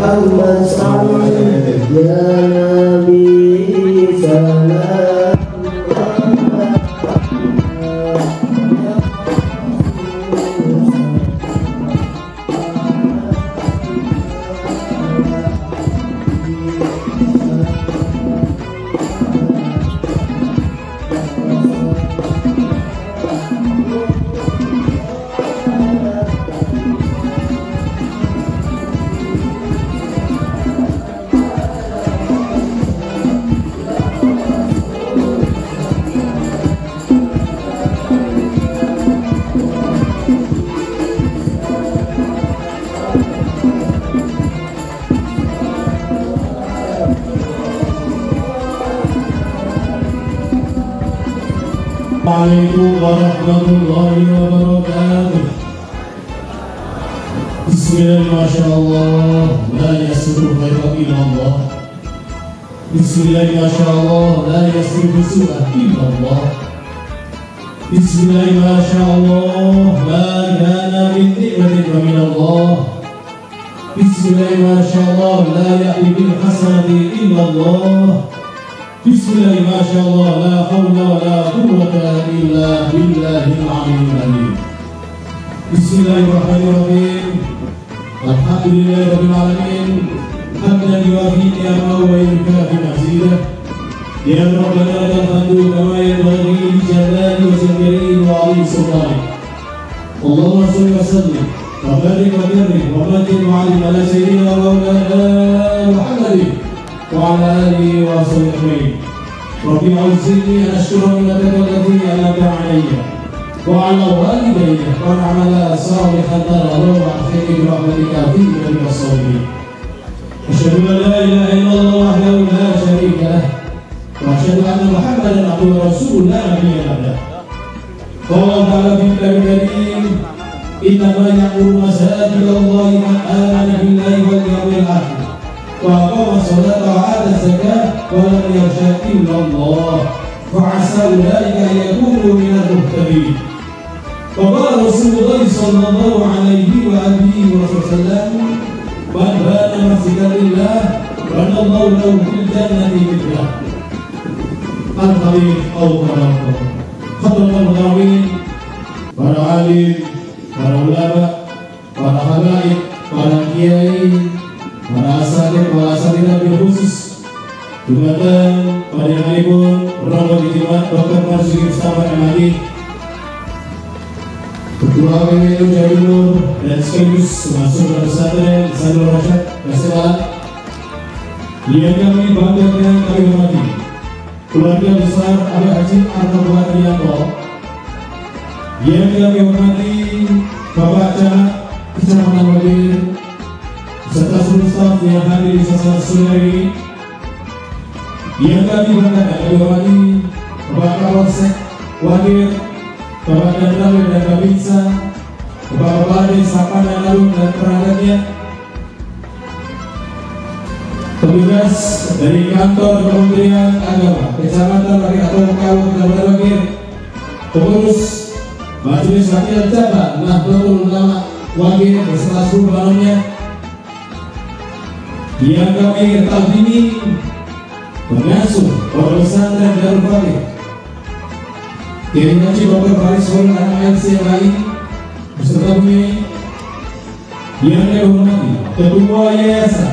Muhammad sallallahu ya Nabi salam Assalamualaikum warahmatullahi wabarakatuh. Bismillah, masyaallah, la yasruhu khairan illallah. Bismillah, masyaallah, la yasruhu su'ah illallah. Bismillah, masyaallah, la kana min ni'matin wa minallah. Bismillah, masyaallah, la ya'ti bil hasanati illallah. Bismillah, masyaallah, la hawla wa la quwwata illa billahil aliyyil azim. Bismillahirrahmanirrahim. Alhamdulillahi rabbil alamin. Hamdan yuwafi ni'amahu wa yukafi mazidah. Ya Rabbana lakal hamdu kama yanbaghi li jalali wajhihi wa 'azimi sultanih. Allahumma shalli wa sallim wa barik wa karrim wa majid wa 'alim ala sayyidina wa maulana Muhammadin wa ala alihi wa sahbihi. Rabbi auzi'ni an ashkura ni'mataka allati an'amta 'alayya wa 'ala walidayya wa an a'mala salihan tardahu wa akhini bi rahmatika fi ibadika as-salihin. Asyhadu an la ilaha illallah wahdahu la syarika lah wa asyhadu anna Muhammadan abduhu wa rasuluhu la nabiyya ba'dah. Qala ta'ala fi karim innama ya'muru masajidallahi man amana billahi wal yawmil akhir وأقام الصلاة وآتى الزكاة ولم يخش إلا الله فعسى أولئك أن يكونوا من المهتدين. وقال رسول الله صلى الله عليه وآله وسلم من بنى مسجدا لله بنى الله له في الجنة مثله. Al-Khalif Al-Qur'an. Khadratul Mutawin, para alim, para ulama, para habaib, para kiai, para asatidz bil khusus jumatan pada hari pun Rombongan Ijtima Dr. Marzuki Mustafa MHD Ketua PWNU Jawa Timur dan sekaligus masuk ke pesantren Sadul Rasyad Kasela yang kami banggakan kami hormati keluarga besar Abah Haji Arta Rianto, yang kami hormati Bapak Camat Kecamatan Wabir serta seluruh staf yang hadir di sasana sore ini, yang kami banggakan kami hormati Bapak Kapolsek Wabir, Bapak Danramil dan Babinsa, Bapak Bade Sapan dan Alun dan perangkatnya, petugas dari kantor Kementerian Agama Kecamatan Wabir atau Kabupaten Wabir, pengurus Majelis Wakil Cabang Nahdlatul Ulama Wabir beserta seluruh balonnya, yang kami ketahui ini pengasuh Pondok Pesantren Darul Fakih Kiai Haji Dr. Faris Hol anak LCMI beserta bumi, yang kami hormati Ketua Yayasan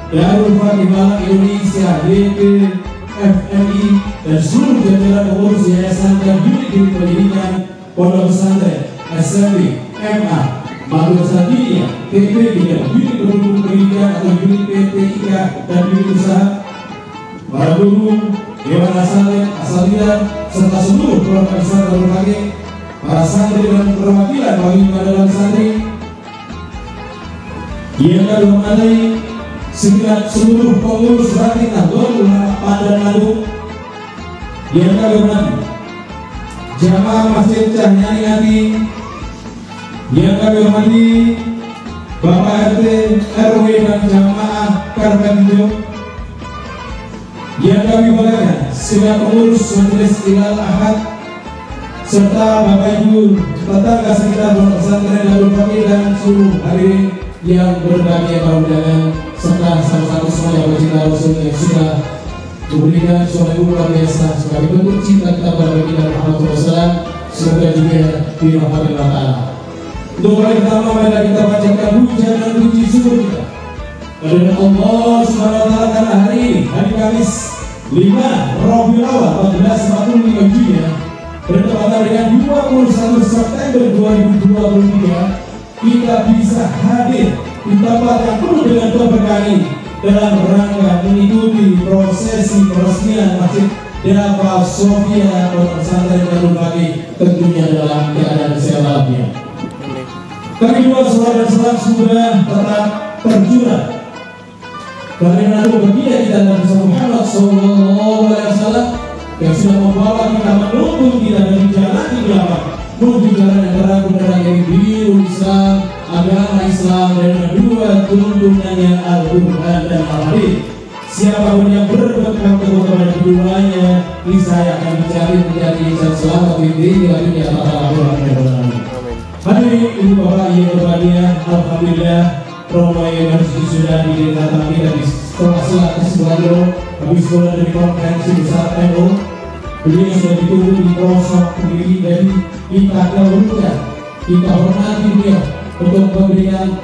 Darul Fakih Malang Indonesia DPFMI dan seluruh jajaran pengurus yayasan dan unit pendidikan Pondok Pesantren SMP MA Madrasah Diniyah PP dan unit pendukung pendidikan atau unit PPIK dan unit usaha, para guru, dewan asalidah serta seluruh keluarga besar Darul Fakih, para santri dan perwakilan bagi pada santri, yang kami hormati seluruh pengurus Batin Nahdlatul Ulama Pandan Lampung, yang kami hormati jamaah Masjid Cahyani Ati, yang kami hormati Bapak RT, RW dan jamaah Karmen Hijau, yang kami banggakan sebagai pengurus Majelis Ilal Ahad serta Bapak Ibu tetangga sekitar Pondok Pesantren Darul Fakih dan seluruh hadirin yang berbahagia para undangan serta sama-sama semua yang bercinta Rasul yang sudah memberikan suatu luar biasa sebagai bentuk cinta kita pada baginda Muhammad SAW. Semoga juga dirahmati Allah Ta'ala. Untuk mulai pertama mari kita bacakan pujian dan puji syukur kita kepada Allah Subhanahu Wa Ta'ala karena hari ini hari Kamis 5 Rabiul Awal 1445 Hijriah bertepatan dengan 21 September 2023 kita bisa hadir di tempat yang penuh dengan keberkahan ini dalam rangka mengikuti prosesi peresmian Masjid Dava Sofia Pondok Pesantren Darul Baqi tentunya dalam keadaan sehat walafiat. Kami dua saudara dan saudara sudah tetap terjun karena itu baginda kita Nabi Muhammad SAW yang sudah membawa kita menuntun kita dari jalan kegelapan menuju jalan yang terang benerang yang biru Islam, agama Islam dan kedua tuntunannya Al-Quran dan Al-Hadis. Siapapun yang berpegang teguh kepada keduanya, niscaya akan dicari menjadi insan selamat di dunia akhirat. Hadirin ibu bapak yang berbahagia, alhamdulillah Romo yang sudah didatangkan kita di sekolah Kesebelajo habis sekolah dari konferensi besar NU. Beliau sudah ditunggu di pelosok pendiri dari kita keluarga, kita hormati beliau untuk memberikan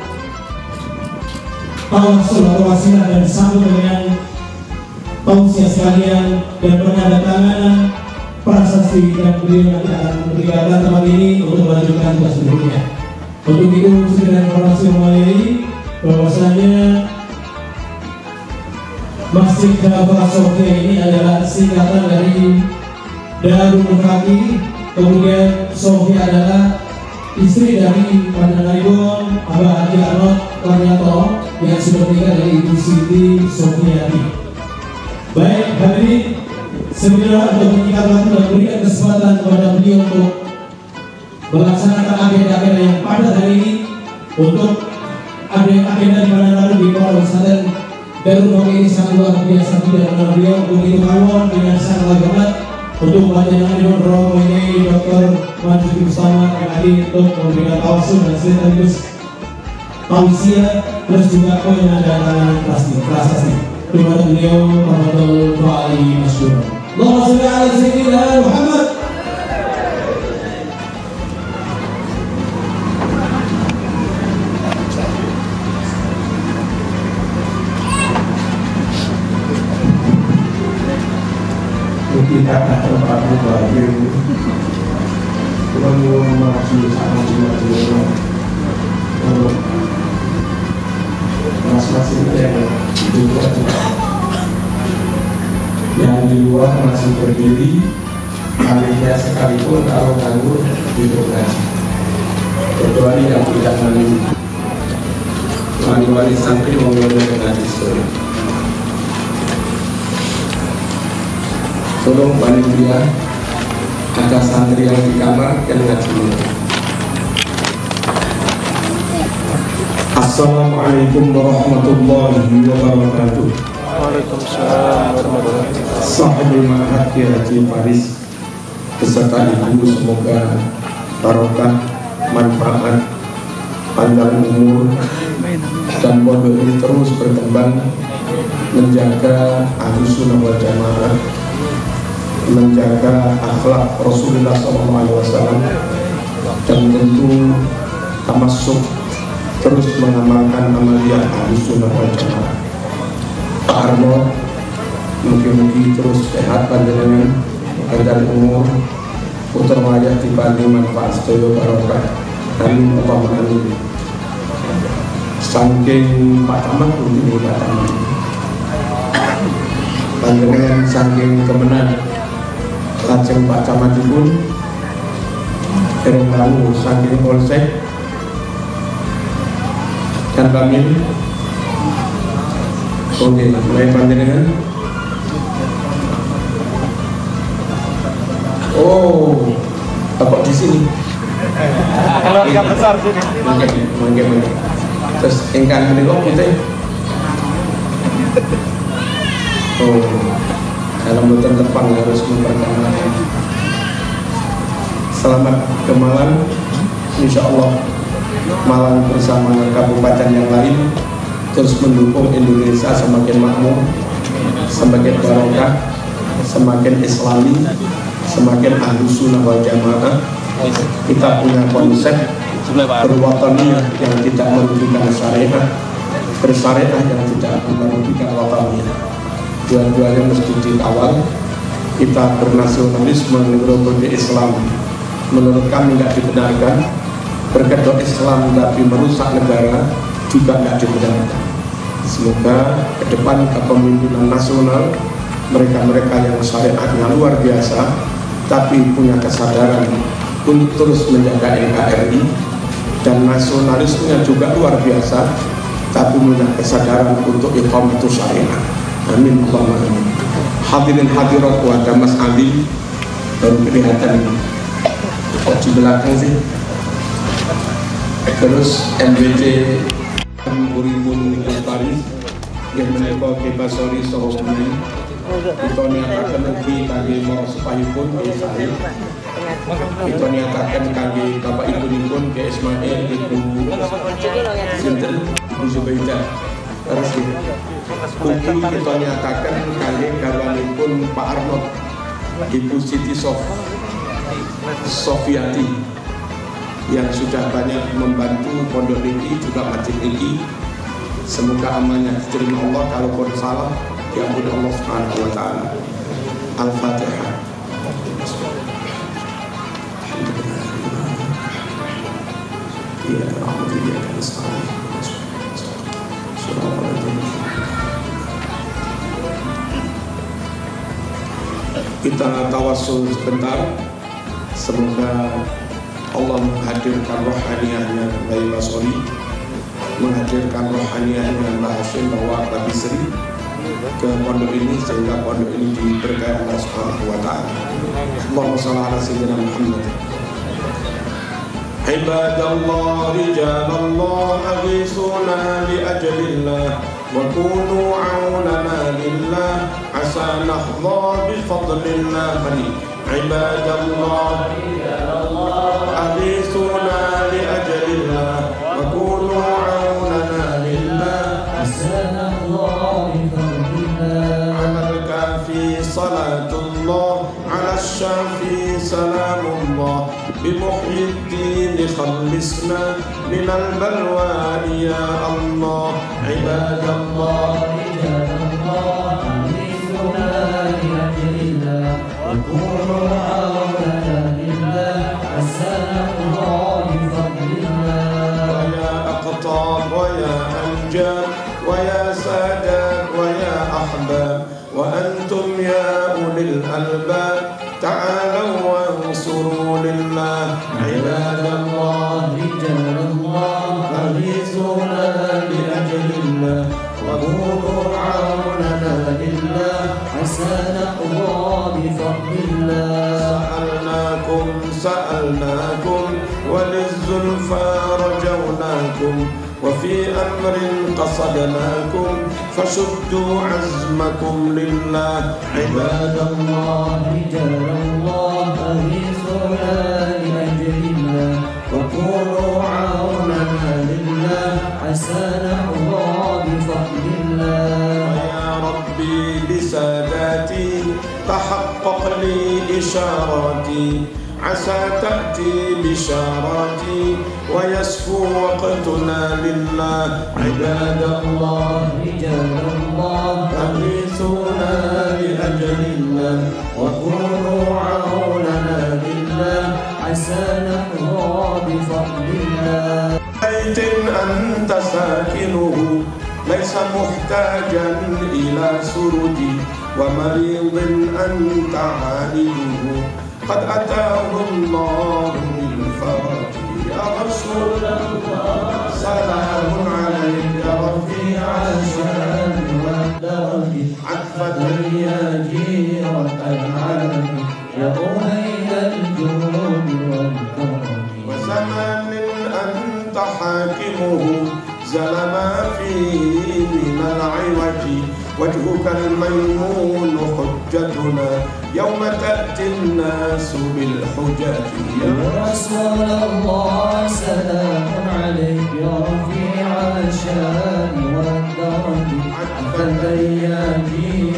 tawasul atau wasilah dan sambut dengan tausiah sekalian dan penandatanganan prasasti yang beliau nanti akan memberikan tempat ini untuk melanjutkan tugas berikutnya. Untuk itu segera informasi mulai bahwasanya Masjid Dava Sofia ini adalah singkatan dari Darul Baqi, kemudian Sofia adalah istri dari Pandangaribon Abah Haji Arnold Karyato yang sudah menikah dari Ibu Siti Sofiati. Baik, hadirin segera untuk menyingkat waktu dan berikan kesempatan kepada beliau untuk melaksanakan agenda-agenda yang padat hari ini untuk agenda di mana lalu di Pondok Pesantren Darul Baqi ini sangat luar biasa tidak benar beliau begitu kawon dengan sangat hormat untuk panjenengan Ibu Romo ini Dr. Manjur Mustafa yang hadir untuk memberikan tawasul dan sekaligus tausiah plus juga penandatanganan prasasti. Terima kasih beliau Muhammadul Fa'ali Masyur. Allahumma sholli ala sayyidina Muhammad. Kita akan berpadu bagi Tuhan masih sama juga masing-masing yang di luar masih berdiri alihnya sekalipun kalau nganggur hidup ngaji kecuali yang tidak wali santri mengulangi ngaji sore. Tolong panitia ada santri yang di kamar yang ngaji. Assalamualaikum warahmatullahi wabarakatuh. Waalaikumsalam warahmatullahi wabarakatuh. Sahibul Ma'had Kiai Haji Faris beserta ibu semoga barokah, manfaat, panjang umur dan pondok ini terus berkembang menjaga Ahlus Sunnah wal Jamaah, menjaga akhlak Rasulullah SAW dan tentu tamasuk terus mengamalkan amaliyah Ahlus Sunnah wal Jamaah. Pak Arno mungkin terus sehat panjenengan, panjang umur, putra wajah dibanding manfaat sedaya barokah. Amin Allahumma amin. Saking Pak Camat ini Pak Camat panjenengan saking kemenan lajeng Pak Camat pun lalu saking polsek dan kami oke, mulai panjenengan. Oh, apa di sini? Keluarga besar sini. Mungkin. Terus engkang menika kita. Oh, dalam boten tepang harus memperkenalkan. Selamat ke Malang, insya Allah Malang bersama kabupaten yang lain terus mendukung Indonesia semakin makmur, semakin barokah, semakin islami, semakin ahlus sunnah wal jamaah. Kita punya konsep berwataniyah yang tidak merugikan syariah, bersyariah yang tidak merugikan wataniyah. Dua-duanya mesti dikawal. Kita bernasionalisme menurut Islam, menurut kami tidak dibenarkan. Berkedok Islam tapi merusak negara juga tidak dibenarkan. Semoga ke depan kepemimpinan nasional mereka-mereka yang syariatnya luar biasa tapi punya kesadaran untuk terus menjaga NKRI, dan nasionalismenya juga luar biasa tapi punya kesadaran untuk iqamatus syariah. Amin Allahumma amin. Hadirin hadirat wa ada Mas Ali baru kelihatan di belakang sih. Terus MBC Urimun Nikel Paris yang menepo ke Basori Sohomai itu nyatakan lagi kaki mau sepahipun ke Sahib, itu nyatakan kaki bapak ibu nipun ke Ismail ibu Sinten ibu Zubaidah. Terus Kuki kita nyatakan kaki garwanipun Pak Arnold ibu Siti Sofiati yang sudah banyak membantu pondok ini juga masjid ini. Semoga amalnya diterima Allah, kalaupun salah diampuni Allah Subhanahu wa taala. Al-Fatihah. Ya Alhamdulillah. Kita tawassul sebentar. Semoga Allah menghadirkan rohaniyahnya Bayi Basori, menghadirkan rohaniyahnya Mbak Hashim bawa Mbak Bisri ke pondok ini sehingga pondok ini diberkahi Allah Subhanahu wa taala. Allahumma shalli ala sayyidina Muhammad. Ibadallah rijalallah aghisuna li ajlillah wa kunu aunana lillah asa nahdha bi fadlillah. Ibadallah أغيثونا لأجل الله وكونوا عوننا لله حسنا الله بفضل الله. على الكافي صلاة الله على الشافي سلام الله بمحيي الدين خلصنا من البلوى يا الله. عباد الله رجال الله أغيثونا لأجل الله وكونوا عوننا لله حسنا الله بفضل الله. ويا أقطاب ويا أنجاب ويا سادات ويا أحباب وأنتم يا أولي الألباب تعالوا وانصروا لله. عباد الله رجال الله أغيثونا لأجل الله وكونوا عوننا لله حسنا الله بفضل الله. سألناكم وللزلفى رجوناكم وفي أمر قصدناكم فشدوا عزمكم لله. عباد الله رجال الله أغيثونا لأجل الله وكونوا عوننا لله حسنا الله بفضل الله. ويا ربي بساداتي تحقق لي إشاراتي عسى تأتي بشاراتي ويسفو وقتنا لله. عباد الله رجال الله أغيثونا لأجل الله وكونوا عوننا لله حسنا الله بفضل الله. بيت أنت ساكنه ليس محتاجا إلى سرج ومريض أنت عالجه قد أتاه الله بالفرج. يا رسول الله سلام عليك رفيع الشان والدرج عطفة يا جيرة العالم يا أهيل الجود والكرم. وزمان أنت حاكمه زل ما فيه من العوج وجهك الميمون حجتنا يوم تأتي الناس بالحجج. يا رسول الله سلام عليك يا رفيع الشان والدرج أنت الدياجي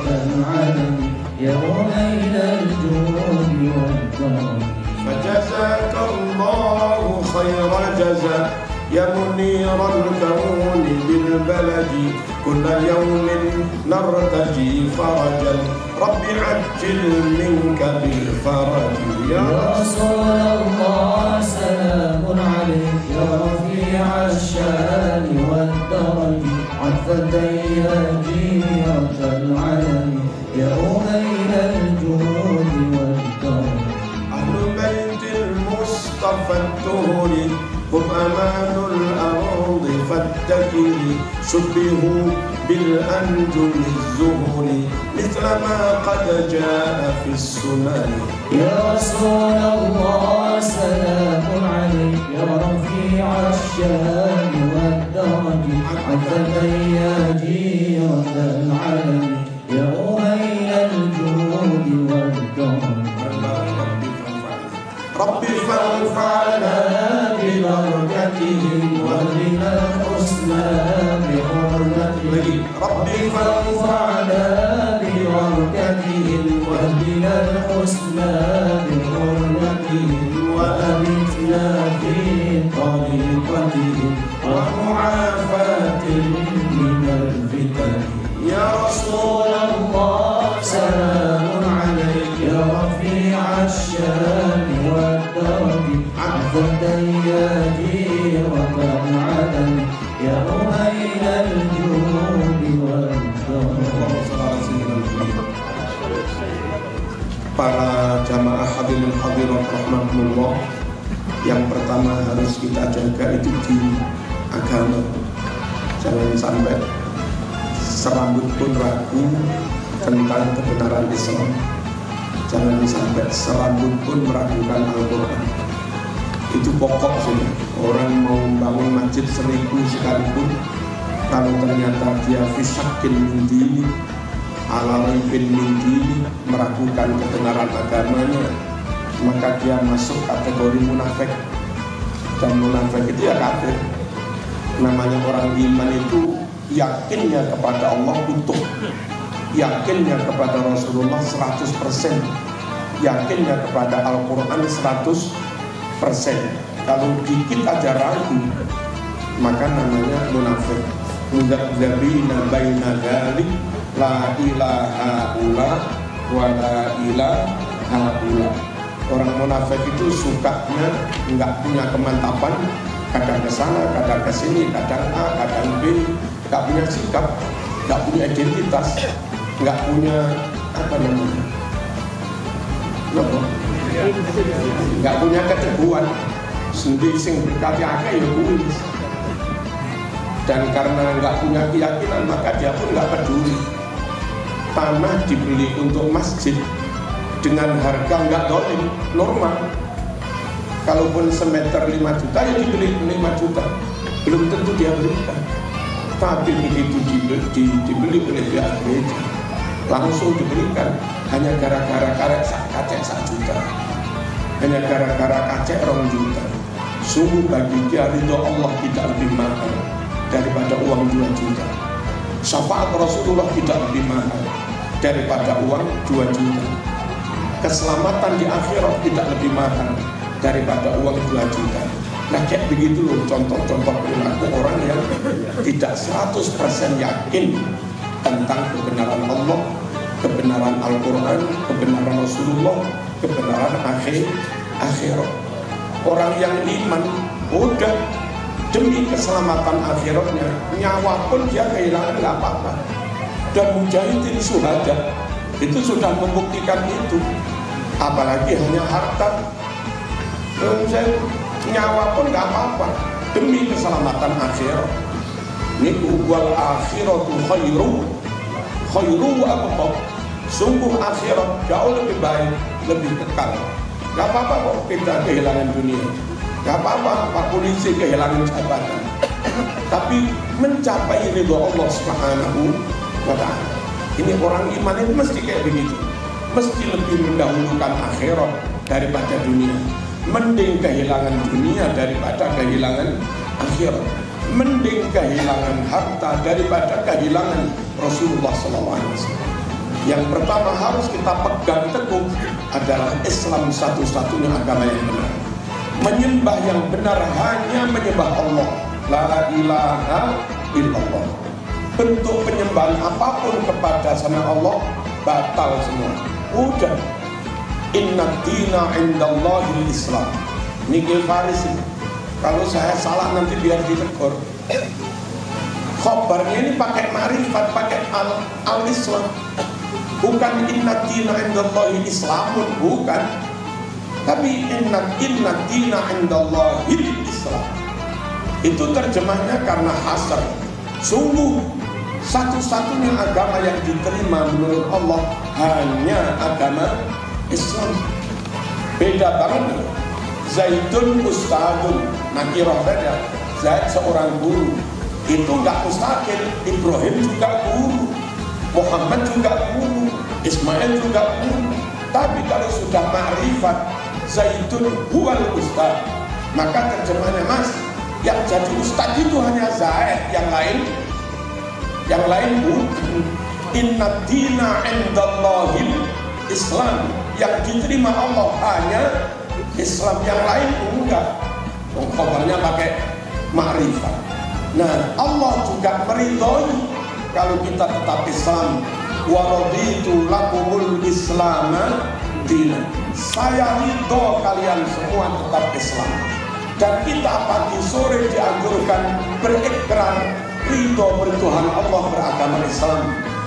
العلم يا ويل الجود والكرم. فجزاك الله خير جزاء يا منير الكون بالبلد كل يوم نرتجي فرجا رب عجل منك بالفرج. يا رسول الله سلام عليك يا رفيع الشان والدرج عطفة يا جيرة العلم يا أهيل الجود والكرم. أهل بيت المصطفى الطهر هم أمان الأرض فاتكل شبهوا بالأنجم الزهر مثل ما قد جاء في السنن. يا رسول الله سلام عليك يا رفيع الشان والدرج عطفة يا جيرة العلم يا أهيل الجود والكرم. ربي فانفعنا ببركتهم واهدنا الحسنى بحرمتهم. ربي فانفعنا ببركتهم واهدنا الحسنى بحرمتهم وأمتنا في طريقتهم ومعافاة من الفتن. يا رسول الله سلام عليك يا رفيع الشان والدرج عفة يا جيرة العدن يا أهيل الجود والكرم. Para jamaah hadirin hadirat rahmatullah, yang pertama harus kita jaga itu di agama. Jangan sampai serambut pun ragu tentang kebenaran Islam. Jangan sampai serambut pun meragukan Al-Quran. Itu pokok sudah. Orang mau bangun masjid 1000 sekalipun, kalau ternyata dia fisyakin mindi ala raibin mindi, meragukan kebenaran agamanya, maka dia masuk kategori munafik. Dan munafik itu ya kafir. Namanya orang iman itu yakinnya kepada Allah utuh, yakinnya kepada Rasulullah 100%, yakinnya kepada Al-Quran 100%. Kalau dikit aja ragu, maka namanya munafik. Mudzabzabina baina dzalik la ilaha illa wa la ilaha illa. Orang munafik itu sukanya nggak punya kemantapan, kadang ke sana, kadang ke sini, kadang A, kadang B, nggak punya sikap, nggak punya identitas, nggak punya apa namanya, nggak punya keteguhan sendiri sing berkati akeh ya kuwi. Dan karena nggak punya keyakinan, maka dia pun nggak peduli. Tanah dibeli untuk masjid dengan harga nggak dolim, normal. Kalaupun semeter 5 juta ya dibeli 5 juta, belum tentu dia belikan. Tapi begitu dibeli oleh pihak gereja, langsung diberikan hanya gara-gara kacek 1 juta, hanya gara-gara kacek 2 juta. Sungguh bagi dia ridho Allah tidak lebih mahal daripada uang 2 juta. Syafaat Rasulullah tidak lebih mahal daripada uang 2 juta. Keselamatan di akhirat tidak lebih mahal daripada uang 2 juta. Nah kayak begitu loh contoh-contoh perilaku orang yang tidak 100% yakin tentang kebenaran Allah, kebenaran Al-Quran, kebenaran Rasulullah, kebenaran akhirat. Orang yang iman udah demi keselamatan akhiratnya, nyawa pun dia kehilangan nggak apa-apa. Dan mujahidin syuhada itu sudah membuktikan itu. Apalagi hanya harta, nyawa pun nggak apa-apa demi keselamatan akhirat. Ini wal akhiratu khairu wa abqa. Sungguh akhirat jauh lebih baik, lebih kekal. Gak apa-apa kok kita kehilangan dunia, gak apa-apa Pak Polisi kehilangan jabatan, tapi mencapai ridho Allah Subhanahu wa ta'ala. Ini orang iman itu mesti kayak begitu, mesti lebih mendahulukan akhirat daripada dunia. Mending kehilangan dunia daripada kehilangan akhirat. Mending kehilangan harta daripada kehilangan Rasulullah SAW. Yang pertama harus kita pegang teguh adalah Islam satu-satunya agama yang benar. Menyembah yang benar hanya menyembah Allah. La ilaha illallah. Bentuk penyembahan apapun kepada sama Allah batal semua. Udah. Inna dina indallahil Islam. Niki Farisi. Kalau saya salah nanti biar ditegur. Khobarnya ini pakai ma'rifat, pakai al-Islam. Bukan inna dina indallahil Islamun, bukan. Tapi inna dina indallahil Islam. Itu terjemahnya karena hasar. Sungguh satu-satunya agama yang diterima menurut Allah hanya agama Islam. Beda banget. Zaidun ustadun, nakirah saja. Zaid seorang guru. Itu enggak mustaqil. Ibrahim juga guru, Muhammad juga guru, Ismail juga guru. Tapi kalau sudah ma'rifat Zaidun huwal ustad, maka terjemahnya mas, yang jadi ustad itu hanya Zaid, yang lain bukan. Inna dina indallahil Islam, yang diterima Allah hanya Islam, yang lain enggak. Khobarnya pakai ma'rifat. Nah, Allah juga meridhoi kalau kita tetap Islam. Wa raditu lakumul islama dinan. Saya ridho kalian semua tetap Islam. Dan kita pagi sore dianjurkan berikrar ridho bertuhan Allah, beragama Islam.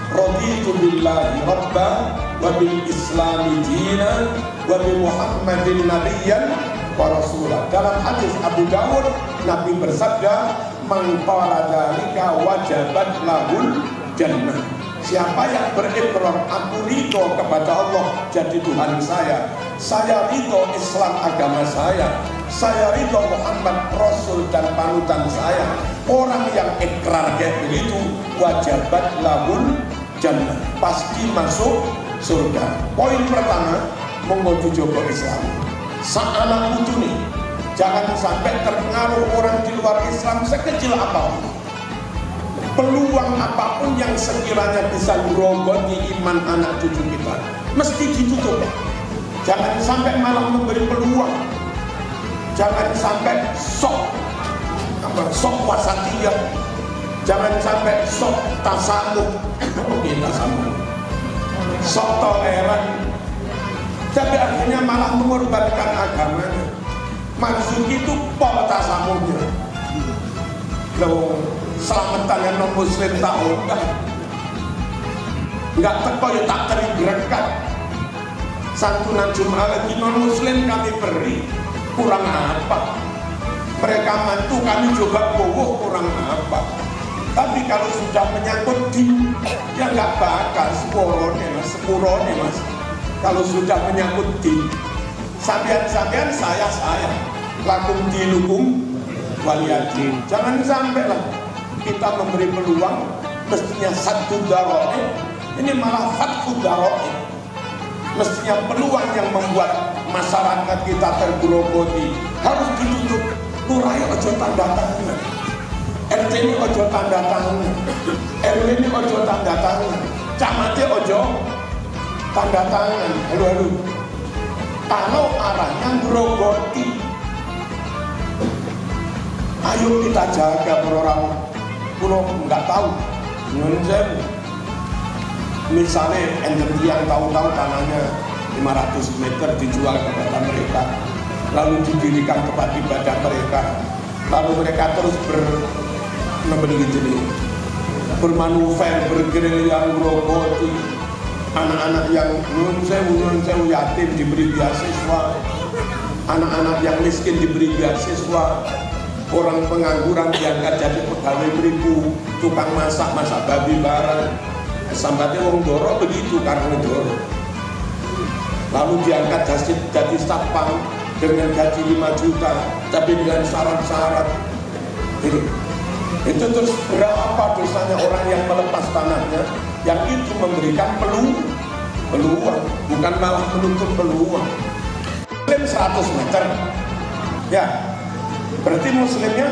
Raditu billahi rabba wa bil islami dinan wa bi Muhammadin nabiyyan wa rasulah. Dalam hadis Abu Dawud, Nabi bersabda, man qala dzalika wajabat lahul jannah. Siapa yang berikrar aku ridho kepada Allah jadi Tuhan saya ridho Islam agama saya ridho Muhammad Rasul dan panutan saya. Orang yang ikrar kayak begitu wajabat lahul jannah, pasti masuk surga. Poin pertama, monggo jogo Islam. Sa'ala utuni, jangan sampai terpengaruh orang di luar Islam sekecil apapun. Peluang apapun yang sekiranya bisa merogoti iman anak cucu kita mesti ditutup. Jangan sampai malah memberi peluang. Jangan sampai sok wasatiyah. Jangan sampai sok tasamuh. Sok toleran. Tapi akhirnya malah mengorbankan agamanya. Maksud itu pol tasamuhnya. Loh, selamatan non muslim tahu enggak teko ya tak teri berkat. Santunan Jumat lagi non muslim kami beri, kurang apa? Mereka mantu kami juga bohong, kurang apa? Tapi kalau sudah menyangkut di, ya nggak bakal sepurone mas. Kalau sudah menyangkut di, sampean saya lakum dinukum waliyadin. Jangan sampai lah kita memberi peluang mestinya satu daroe, ini malah fatku daroe. Mestinya peluang yang membuat masyarakat kita tergerogoti harus ditutup. Lurah ojo tanda tangan, RT ini ojo tanda tangan, RW ini ojo tanda tangan, camatnya ojo tanda tangan. Halo. Kalau arahnya gerogoti, ayo kita jaga orang. Pulau nggak tahu, nyunzen. Misalnya yang tahu-tahu tanahnya 500 meter dijual kepada mereka, lalu didirikan tempat ibadah mereka, lalu mereka terus bermanuver, bergerilya merogoti anak-anak yang nyun yatim diberi beasiswa, anak-anak yang miskin diberi beasiswa, orang pengangguran diangkat jadi pegawai beribu, tukang masak babi barang. Sambatnya wong Doro begitu karena Doro. Lalu diangkat jadi satpam dengan gaji 5 juta, tapi dengan syarat-syarat. Itu terus berapa dosanya orang yang melepas tanahnya, yang itu memberikan peluang, bukan malah menutup peluang. Muslim 100 meter. Ya, berarti muslimnya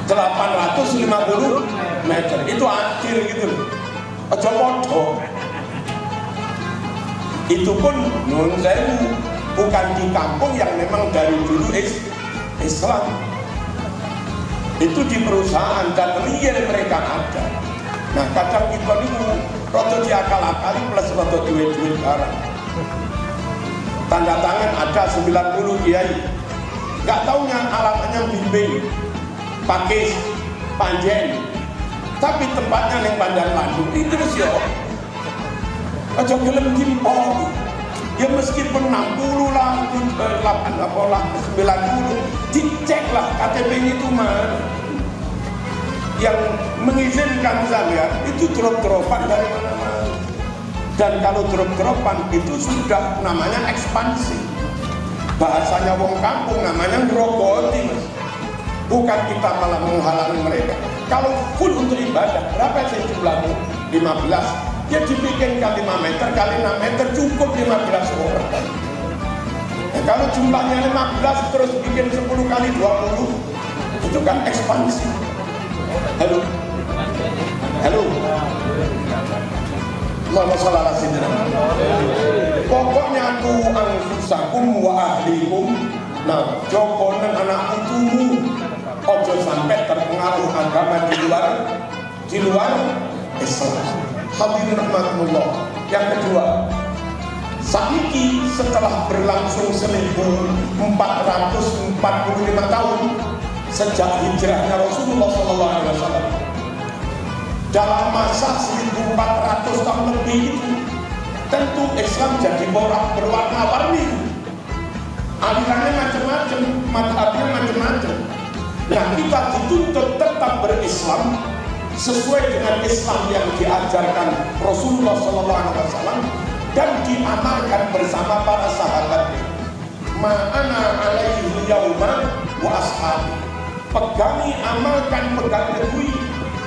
850 meter. Itu akhir gitu loh. Aja podo. Itu pun nun sewu, bukan di kampung yang memang dari dulu Islam. Itu di perusahaan dan real mereka ada. Nah kadang kita itu roto diakal-akali plus roto duit-duit barang. Tanda tangan ada 90 kiai. Gak taunya alamatnya bimbing, pakis, panjen. Tapi tempatnya yang Bandar Bandung itu terus ya. Aja gelem timpol. Ya meskipun 60 lah, 80 lah, 90, dicek lah KTP-nya itu mana. Yang mengizinkan saya itu drop-dropan dari mana-mana. Dan kalau drop-dropan itu sudah namanya ekspansi. Bahasanya wong kampung namanya ngerogoti, Mas. Bukan kita malah menghalangi mereka. Kalau full untuk ibadah, berapa sih jumlahmu? 15. Ya dibikinkan 5 meter kali 6 meter cukup 15 orang. Ya, kalau jumlahnya 15 terus bikin 10 kali 20, itu kan ekspansi. Halo. Allahumma shalli ala sayyidina. Pokoknya tu anfusakum wa ahlikum. Nah, jokonen anak putumu ojo sampai terpengaruh agama di luar Islam. Hadirin rahmatullah. Yang kedua, saiki setelah berlangsung 1445 tahun sejak hijrahnya Rasulullah SAW, dalam masa 1400 tahun lebih itu tentu Islam jadi berwarna-warni, alirannya macam-macam, madhabnya macam-macam. Nah kita dituntut tetap berislam sesuai dengan Islam yang diajarkan Rasulullah SAW dan diamalkan bersama para sahabatnya. Ma'ana alaihi yauma wa ashabi. Pegangi, amalkan, pegang teguhi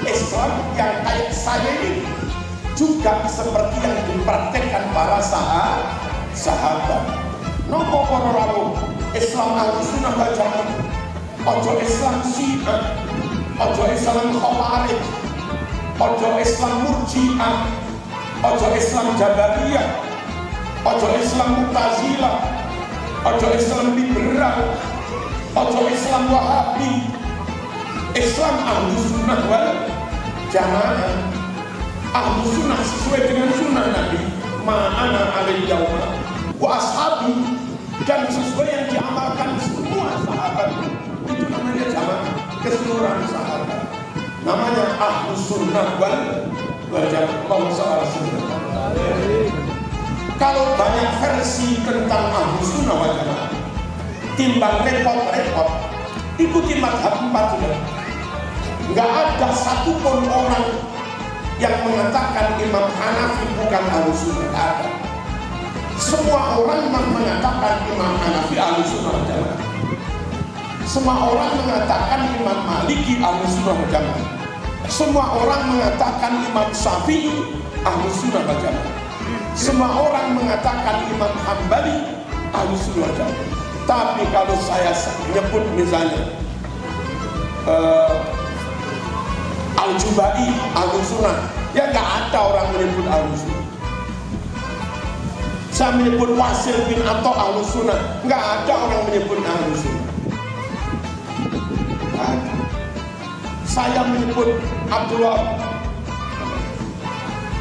Islam yang kayak saya ini juga seperti yang dipraktekkan para sahabat. Nopo para rawuh Islam Ahlussunnah wal Jamaah. Ojo Islam Syiah, ojo Islam Khawarij, ojo Islam Murji'ah, ojo Islam Jabariyah, ojo Islam Mu'tazilah, ojo Islam liberal, ojo Islam Wahabi. Islam Ahlussunnah wal Jamaah. Ahlussunnah sesuai dengan sunnah Nabi, ma'ana alaihi yauma wa ashabi, dan sesuai yang diamalkan semua sahabat. Itu namanya jamaah, keseluruhan sahabat. Namanya Ahlussunnah wal Jamaah. Kalau banyak versi tentang Ahlussunnah wal Jamaah, timbang repot-repot, ikuti mazhab 4 sudah. Nggak ada satupun orang yang mengatakan Imam Hanafi bukan Ahlussunnah. Ada. Semua orang mengatakan Imam Hanafi Ahlussunnah wal Jamaah. Semua orang mengatakan Imam Maliki Ahlussunnah wal Jamaah. Semua orang mengatakan Imam Syafi'i Ahlussunnah wal Jamaah. Semua orang mengatakan Imam Hambali Ahlussunnah wal Jamaah. Tapi kalau saya nyebut misalnya Al-Jubai Ahlussunnah, ya nggak ada orang menyebut Ahlussunnah. Saya menyebut Wasil bin Atha Ahlussunnah, nggak ada orang menyebut Ahlussunnah. Saya menyebut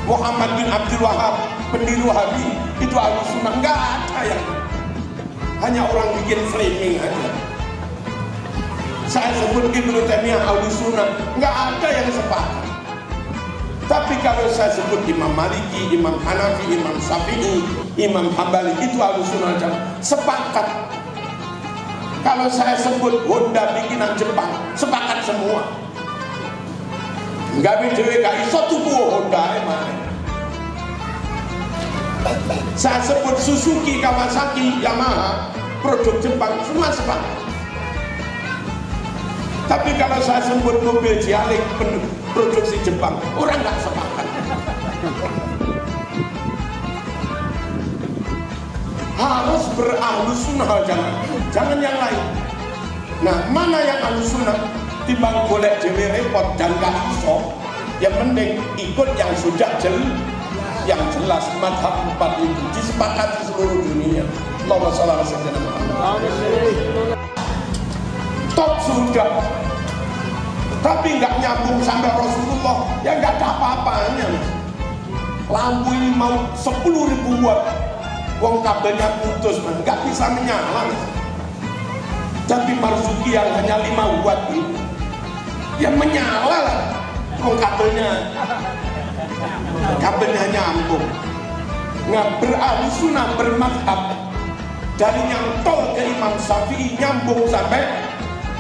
Muhammad bin Abdul Wahab, pendiri Wahabi, itu Ahlussunnah, nggak ada yang, hanya orang bikin framing aja. Saya sebut Ibnu Taimiyah Ahlussunnah, nggak ada yang sepakat. Tapi kalau saya sebut Imam Maliki, Imam Hanafi, Imam Syafi'i, Imam Hambali, itu Ahlussunnah sepakat. Kalau saya sebut Honda bikinan Jepang, sepakat semua. Nggak beda, nggak iso tuku Honda emang. Saya sebut Suzuki, Kawasaki, Yamaha, produk Jepang, semua sepakat. Tapi kalau saya sebut mobil Jialik produksi Jepang, orang nggak sepakat. harus berahlus sunnah wal jamaah, jangan yang lain. Nah, mana yang ahlus sunnah? Timbang golek dhewe repot dan gak iso, yang penting ikut yang sudah yang jelas. Madhab 4 itu disepakati seluruh dunia. Allahumma shalli ala sayyidina Muhammad. Top sudah, tapi nggak nyambung sampai Rasulullah, ya nggak ada apa-apanya. Lampu ini mau 10.000 watt, wong kabelnya putus, nggak bisa menyala. Tapi Marzuki yang hanya 5 watt ini, ya menyala lah, wong kabelnya nyambung. Nggak berahlus sunnah bermadhab dari nyantol ke Imam Syafi'i nyambung sampai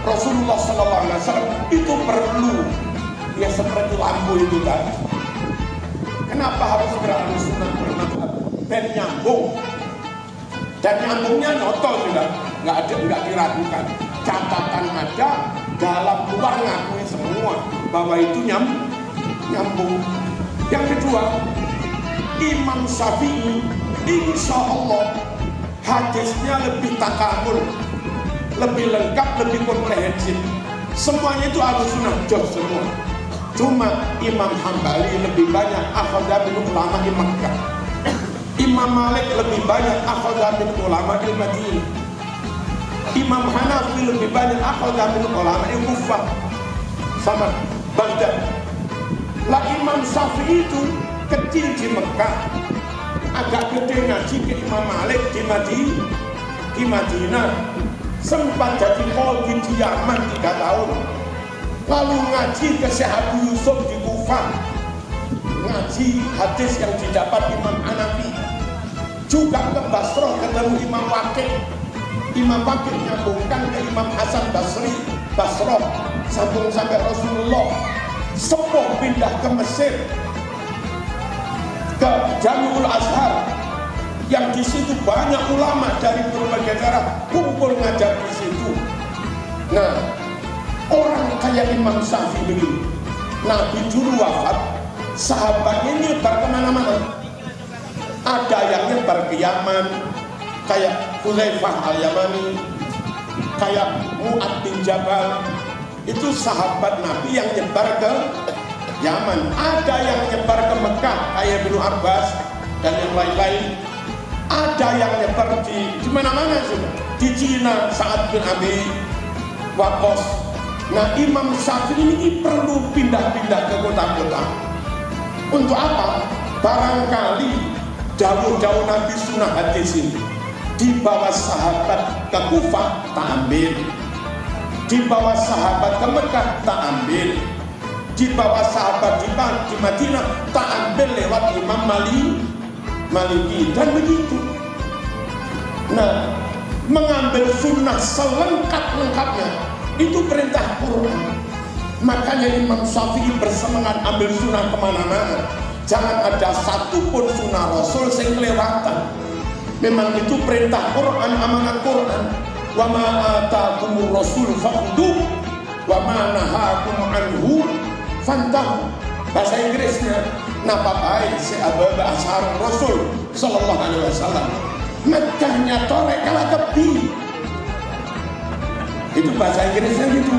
Rasulullah SAW, itu perlu ya seperti lampu itu tadi. Kenapa harus berahlus sunnah bermadhab? Dan nyambung, dan nyambungnya nyotol sudah, nggak diragukan. Catatan ada, dalam luar ngakui semua bahwa itu nyambung. Yang kedua, Imam Syafi'i insya Allah hadisnya lebih takamul, lebih lengkap, lebih komprehensif. Semuanya itu ahlus sunnah jos semua. Cuma Imam Hambali lebih banyak akhadha min ulama di Makkah. Imam Malik lebih banyak akhadha min ulama di Madinah. Imam Hanafi lebih banyak akhadha min ulama di Kufah sama Baghdad. Lah Imam Syafi'i itu kecil di Mekah, agak gede ngaji ke Imam Malik di Madinah, sempat jadi qadhi di Yaman 3 tahun, lalu ngaji ke Syekh Abu Yusuf di Kufah, ngaji hadis yang didapat Imam Hanafi, juga ke Basrah ketemu Imam Waqi'. Imam Waqi' nyambungkan ke Imam Hasan Basri, Basrah sambung sampai Rasulullah. Sepuh pindah ke Mesir, ke Jami'ul Azhar, yang di situ banyak ulama dari berbagai daerah kumpul ngajar di situ. Nah, orang kayak Imam Syafi'i begini, Nabi dulu wafat, sahabatnya nyebar kemana-mana. Ada yang nyebar ke Yaman, kayak Hudzaifah al-Yamani, kayak Mu'ad bin Jabal. Itu sahabat Nabi yang nyebar ke Yaman. Ada yang nyebar ke Mekah kayak Ibnu Abbas dan yang lain-lain. Ada yang nyebar di mana-mana sudah. Di Cina Sa'ad bin Abi Waqqas. Nah, Imam Syafi'i ini perlu pindah-pindah ke kota-kota. Untuk apa? Barangkali jauh-jauh Nabi sunnah hadis ini dibawa sahabat ke Kufah, tak ambil. Dibawa sahabat ke Mekah, tak ambil. Dibawa sahabat di Madinah, tak ambil lewat Imam Maliki, dan begitu. Nah, mengambil sunnah selengkap-lengkapnya itu perintah Quran. Makanya Imam Syafi'i bersemangat ambil sunnah kemana-mana. Jangan ada satupun sunnah Rasul yang kelewatan. Memang itu perintah Quran, amanat Quran. Wa ma ataakumur rasul fakhudhuh wa ma nahakum anhu fantahu. Bahasa Inggrisnya, napa baik si ababa ashar Rasul sallallahu alaihi wasallam. Mekahnya torek kalah kebi. Itu bahasa Inggrisnya gitu.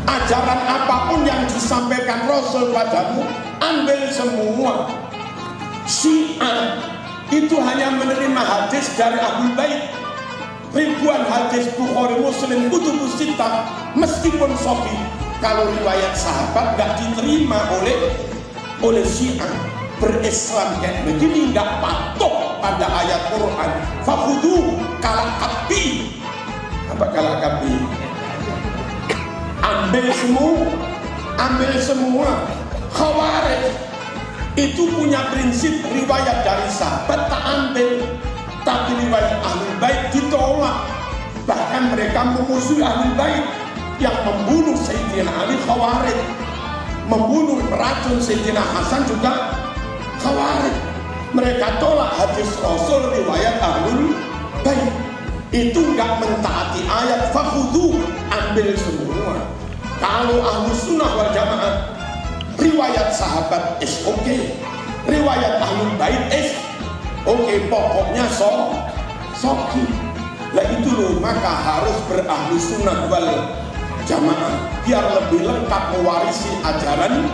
Ajaran apapun yang disampaikan Rasul padamu, ambil semua. Syiah itu hanya menerima hadis dari Ahlul Bait. Ribuan hadis Bukhari, Muslim, Kutubus Sittah meskipun sahih, kalau riwayat sahabat nggak diterima oleh Syiah. Berislam kayak begini nggak patuh pada ayat Quran. Fakhudhu kalah kabi. Apa kalah kabi? Ambil semua. Khawarij itu punya prinsip riwayat dari sahabat tak ambil, tapi riwayat Ahlul Bait ditolak. Bahkan mereka memusuhi Ahlul Bait. Yang membunuh Sayyidina Ali Khawarij, membunuh racun Sayyidina Hasan juga Khawarij. Mereka tolak hadis Rasul riwayat Ahlul Bait. Itu nggak mentaati ayat fakhudhu, ambil semua. Kalau Ahlus Sunnah wal Jamaah riwayat sahabat is okay, riwayat Ahlul Bait pokoknya soki. Lah itu loh, maka harus berahli sunnah wal jamaah biar lebih lengkap mewarisi ajaran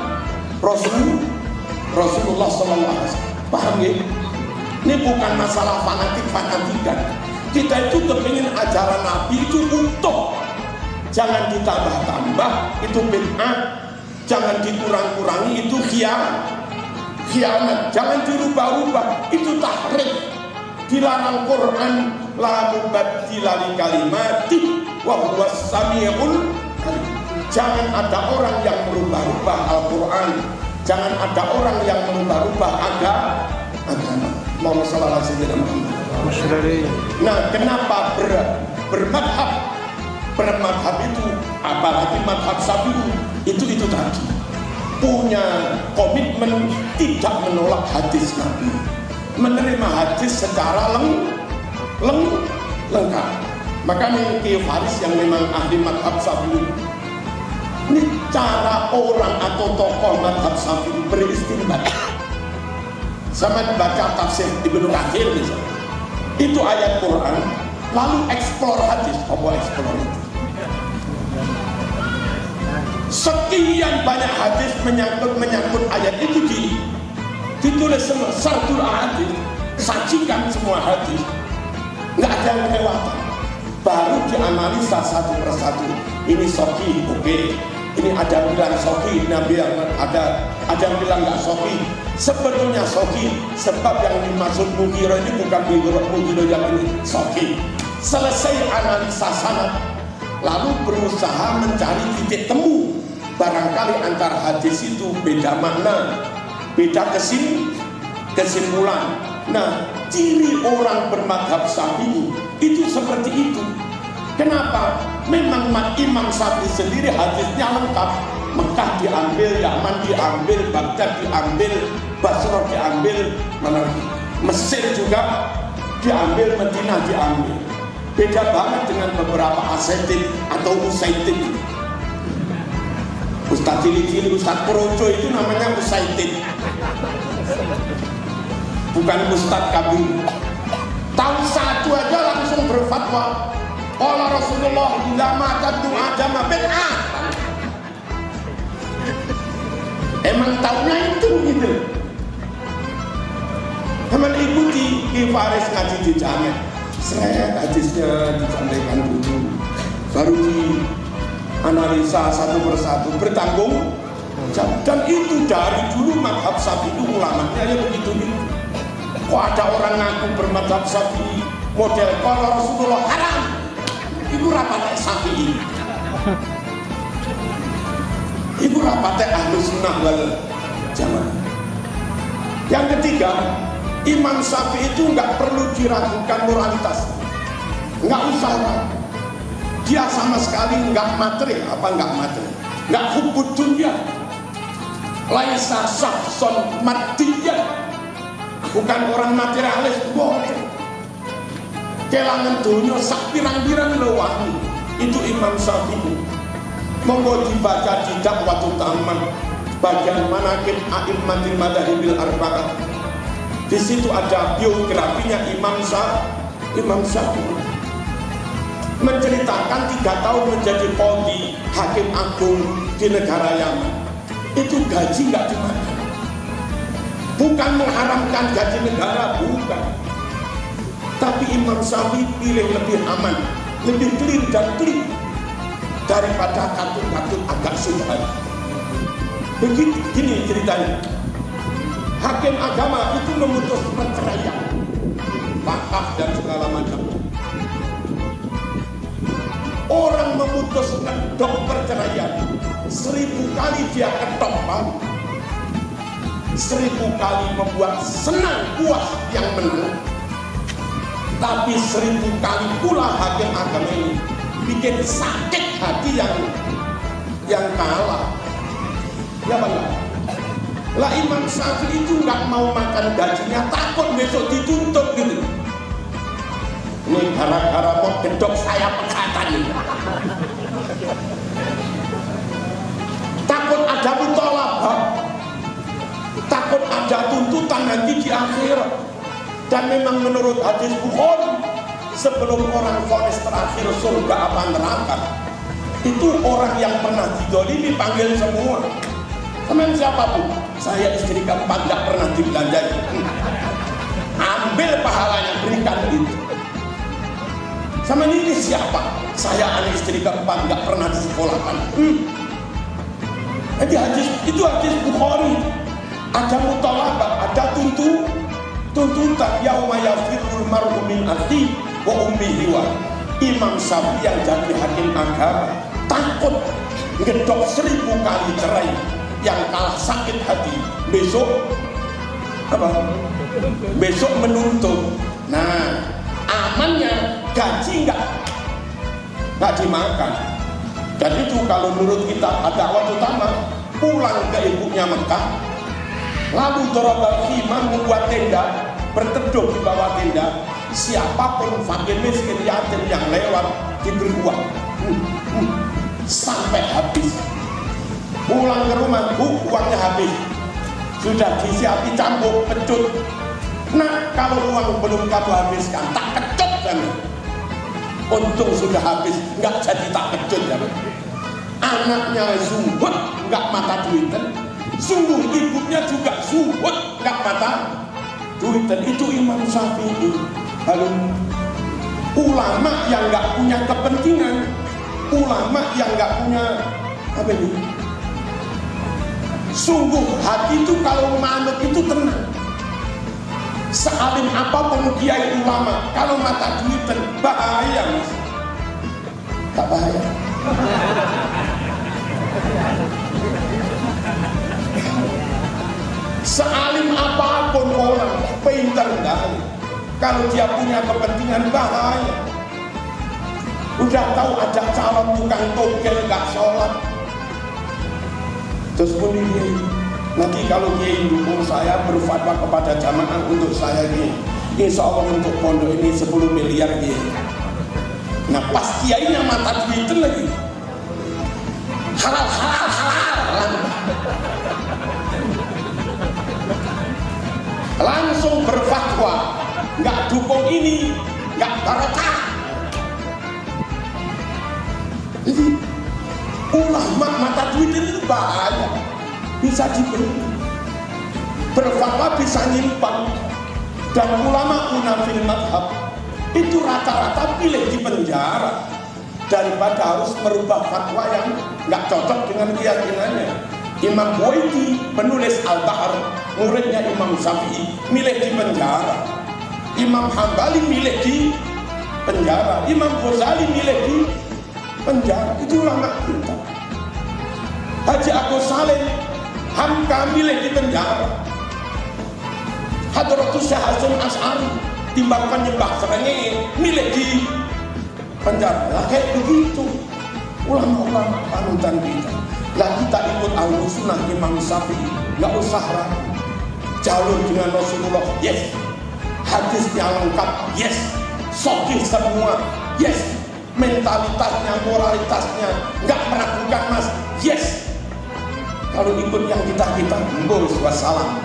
Rasulullah SAW. Paham ya? Ini bukan masalah fanatik-fanatikan. Kita itu kepingin ajaran Nabi itu utuh, jangan ditambah-tambah, itu bid'ah. Jangan dikurang-kurangi, itu khianat. Jangan dirubah-rubah, itu tahrif. Dilarang Quran, la mubaddila li kalimati wa huwas samiul alim. Jangan ada orang yang merubah-rubah Al-Quran. Jangan ada orang yang merubah-rubah agama. Mohon sallallahu alaihi wasallam. Nah, kenapa bermadhab itu, apalagi madhab Syafi'i itu tadi punya komitmen tidak menolak hadis Nabi, menerima hadis secara lengkap. Makanya Kiai Faris yang memang ahli madhab Syafi'i, ini cara orang atau tokoh madhab Syafi'i beristinbat. Sama baca tafsir Ibnu Katsir misalnya, itu ayat Quran, lalu eksplor hadis. Apa eksplor itu? Sekian banyak hadis menyangkut ayat itu ditulis semua, sartul hadis, sajikan semua hadis, nggak ada yang kelewatan. Baru dianalisa satu persatu. Ini soki, oke. Ini ada bilang soki, Nabi ada yang bilang nggak soki. Sebetulnya soki, sebab yang dimaksud Mughirah ini bukan Mughirah yang ini soki. Selesai analisa sanad, lalu berusaha mencari titik temu. Barangkali antara hadis itu beda makna, beda kesimpulan. Nah, ciri orang bermadhab Syafi'i itu seperti itu. Kenapa? Memang Imam Syafi'i sendiri hadisnya lengkap. Mekah diambil, Yaman diambil, Baghdad diambil, Basrah diambil, mana Mesir juga diambil, Madinah diambil. Beda banget dengan beberapa asetid atau usaitid. Ustadz cili-cili, Ustadz Projo itu namanya usaitid, bukan Ustadz Kabir. Tahu satu aja langsung berfatwa. Allah Rasulullah nggak makan tuh agama bid'ah. Emang tahunya itu gitu. Teman ikuti Ki Faris ngaji di Jamet, seret hadisnya disampaikan dulu, baru dianalisa satu persatu, bertanggung jawab. Dan itu dari dulu madhab Syafi'i ulamanya ya begitu. Kok ada orang ngaku bermadhab Syafi'i model kalau Rasulullah haram, itu rapatnya Syafi'i, itu rapatnya Ahlus Sunnah wal Jamaah. Yang ketiga, Imam Syafi'i itu nggak perlu diragukan moralitas, nggak usah. Dia sama sekali nggak materi, nggak hubud dunia, laisa syahson madiyah, bukan orang materialis, boleh. Kelangan dunia sak pirang-pirang lewangi, itu Imam Syafi'i. Monggo dibaca di Dakwatul Taman, bagian manaqib a'immatil madhahibil arba'ah. Di situ ada biografinya Imam Syafi'i, menceritakan 3 tahun menjadi qadhi, hakim agung di negara Yaman. Itu gaji nggak dimakan. Bukan mengharamkan gaji negara, bukan. Tapi Imam Syafi'i pilih lebih aman, lebih clear dan clean daripada katut-katut agak subhan. Begitu gini ceritanya. Hakim agama itu memutus perceraian, wakaf dan segala macam. Orang memutus kedok perceraian 1000 kali dia ketok bang, 1000 kali membuat senang puas yang menang. Tapi 1000 kali pula hakim agama ini bikin sakit hati yang kalah. Ya bang. Lah Imam Syafi'i itu nggak mau makan gajinya, takut besok dituntut gitu. Ini gara-gara mau gedok saya pekatan ini. Takut ada mutolabah, takut ada tuntutan. nanti di akhirat. Dan memang menurut hadis Bukhari, sebelum orang vonis terakhir surga apa neraka, itu orang yang pernah didolimi panggil semua. Teman siapapun, saya istri keempat gak pernah dibelanjai, ambil pahalanya, berikan itu. Sama ini siapa? Saya anak istri keempat gak pernah disekolahkan. Jadi itu hadis Bukhari. Ada mutalabah, ada tuntutan yauma yafirul mar'u min akhi wa ummihi wa. Imam Syafi'i yang jadi hakim agama takut ngedok 1000 kali cerai, yang kalah sakit hati besok menuntut. Nah, amannya gaji nggak dimakan. Dan itu kalau menurut kita ada waktu utama, pulang ke ibunya Mekah, lalu dorobal khimah, membuat tenda, berteduh di bawah tenda, siapapun fakir miskin yatim yang lewat diberi uang sampai habis. Pulang ke rumah, uangnya habis, sudah disiapi cambuk, pecut. Nah, kalau uang belum kamu habiskan, tak kecut kan? Untung sudah habis, nggak jadi tak kecut kan? Anaknya zuhud, nggak mata duitan. Sungguh ibunya juga zuhud, nggak mata duitan. Itu Imam Syafi'i. Lalu ulama yang nggak punya kepentingan, ulama yang nggak punya apa ini? Sungguh hati itu kalau manut itu tenang. Sealim apapun kiai ulama, kalau mata duitan bahaya mas. Tak bahaya. Sealim apapun orang, pintar sekali, kalau dia punya kepentingan bahaya. Udah tahu ada calon tukang togel gak sholat, terus kemudian nanti kalau dia dukung saya berfatwa kepada jamaah untuk saya ini, insya Allah untuk pondok ini 10 miliar dia. Nah pas kiainya mata duitan lagi, halal. Langsung berfatwa, nggak dukung ini, nggak barokah. Jadi ulama mata duitan itu bahaya, bisa dibeli. Berfatwa bisa nyimpan. Dan ulama unafil madhab itu rata-rata pilih di penjara daripada harus merubah fatwa yang nggak cocok dengan keyakinannya. Imam Buaiti penulis Al-Bahr, muridnya Imam Syafi'i, milih di penjara. Imam Hambali milih di penjara. Imam Ghazali milih di penjara. Itu ulama kita. Haji Agus Salim Hamka milih di penjara. Hadratus Syekh Hasyim Asy'ari timbang penyembah serenge milih di penjara. Lah kayak begitu ulama-ulama panutan kita. Lah kita ikut Ahlussunnah Imam Syafi'i, nggak usah ragu. Jalur dengan Rasulullah, yes. Hadisnya lengkap, yes. Sahih semua, yes. Mentalitasnya, moralitasnya, nggak meragukan mas, yes. Kalau ikut yang kita embus, wassalam.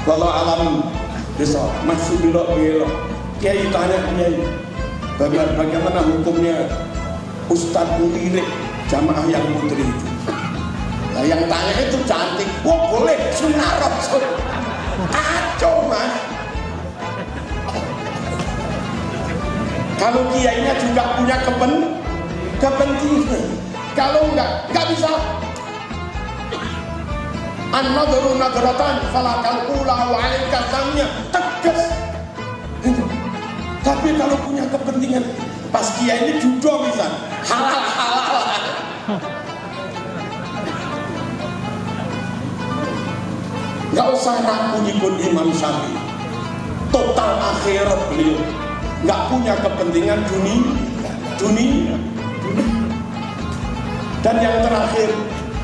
Walau alam besok masih belok-belok. Kiai tanya kiai, bagaimana hukumnya Ustadz Mulirik jamaah yang putri itu? Nah, yang tanya itu cantik, wah boleh sunnah Rasul. Kacau mas. Kalau kiainya juga punya kepentingan, kalau nggak bisa. An-nadru nadratan falakal ula wa alaika tsamnya, tegas. Tapi kalau punya kepentingan, pas kiai ini judo bisa halal. Gak usah ragu ikut Imam Syafi'i. Total akhirat beliau, gak punya kepentingan dunia. Dan yang terakhir,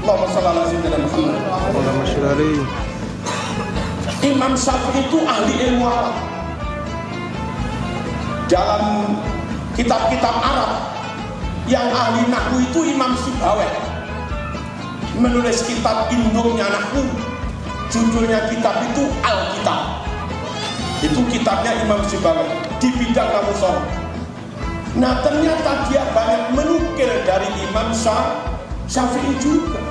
Allahumma shalli ala sayyidina Muhammad. Imam Syafi'i itu ahli ilmu Arab. Dalam kitab-kitab Arab, yang ahli nahwu itu Imam Sibawayh, menulis kitab induknya nahwu. Judulnya kitab itu Alkitab. Itu kitabnya Imam Syibawi di bidang nahu sorof. Nah ternyata dia banyak menukil dari Imam Syafi'i juga.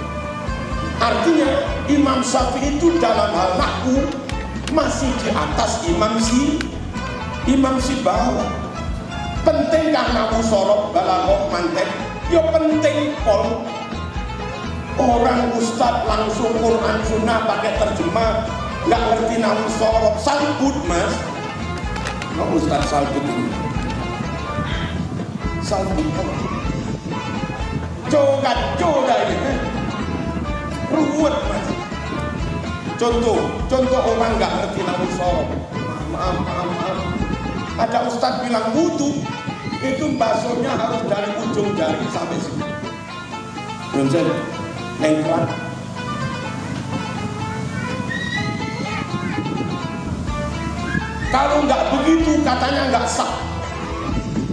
Artinya Imam Syafi'i itu dalam hal nahwu masih di atas Imam Syibawi. Pentingkah nahu sorof, balaghah, mantek? Ya penting pol. Orang ustadz langsung Quran Sunnah pakai terjemah, nggak ngerti nahu sorof, salbut mas. Nggak ustadz salbut ini. Salbut apa? Coba ini, ruwet mas. Contoh orang nggak ngerti nahu sorof. Maaf. Ada ustadz bilang wudu itu baksonya harus dari ujung jari sampai sini. Bener, lengkap. Kalau nggak begitu katanya nggak sah.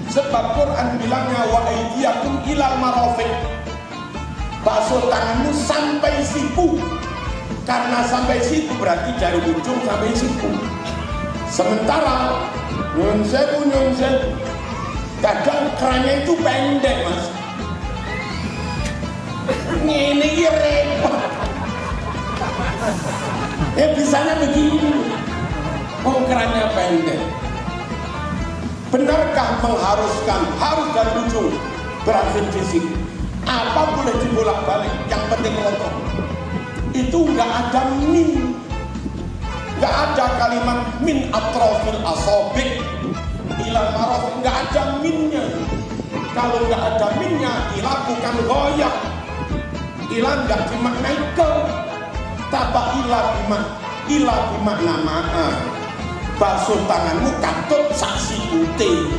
Sebab Quran bilangnya wa aydiyakum ilal marafiq. Bakso tanganmu sampai siku. Karena sampai siku berarti dari ujung sampai siku. Sementara nyun sewu kadang kerannya itu pendek mas. Ini repot. Bisanya begini. Oh kerannya pendek. Benarkah mengharuskan harus dari ujung berakhir di sini? Apa boleh dibolak-balik? Yang penting kotor. Itu nggak ada min. Nggak ada kalimat min atrofil asobik ilal marafiq, nggak ada minnya. Kalau nggak ada minnya, ilah bukan goyah. Ilah nggak dimaknai ke, tapi ilah bimakna maaf. Basuh tanganmu katut saksi putih.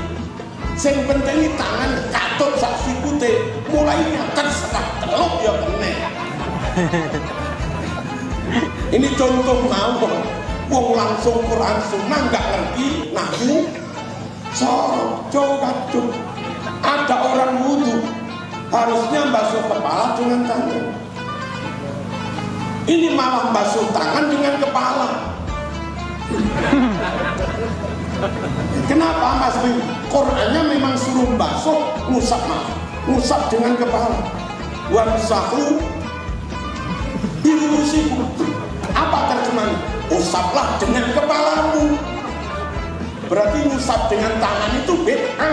Yang penting tangan katut saksi putih. Mulainya terserah teluk ya kene. Ini contoh mawon. Wong langsung Quran Sunnah nggak ngerti nahwu sorof. Coba ada orang wudu harusnya basuh kepala dengan tangan. Ini malah basuh tangan dengan kepala. Kenapa Mas Bin? Qurannya memang suruh basuh ngusap dengan kepala. Wamsahu birusikum. Apa terjemahannya? Usaplah dengan kepalamu. Berarti ngusap dengan tangan itu beda.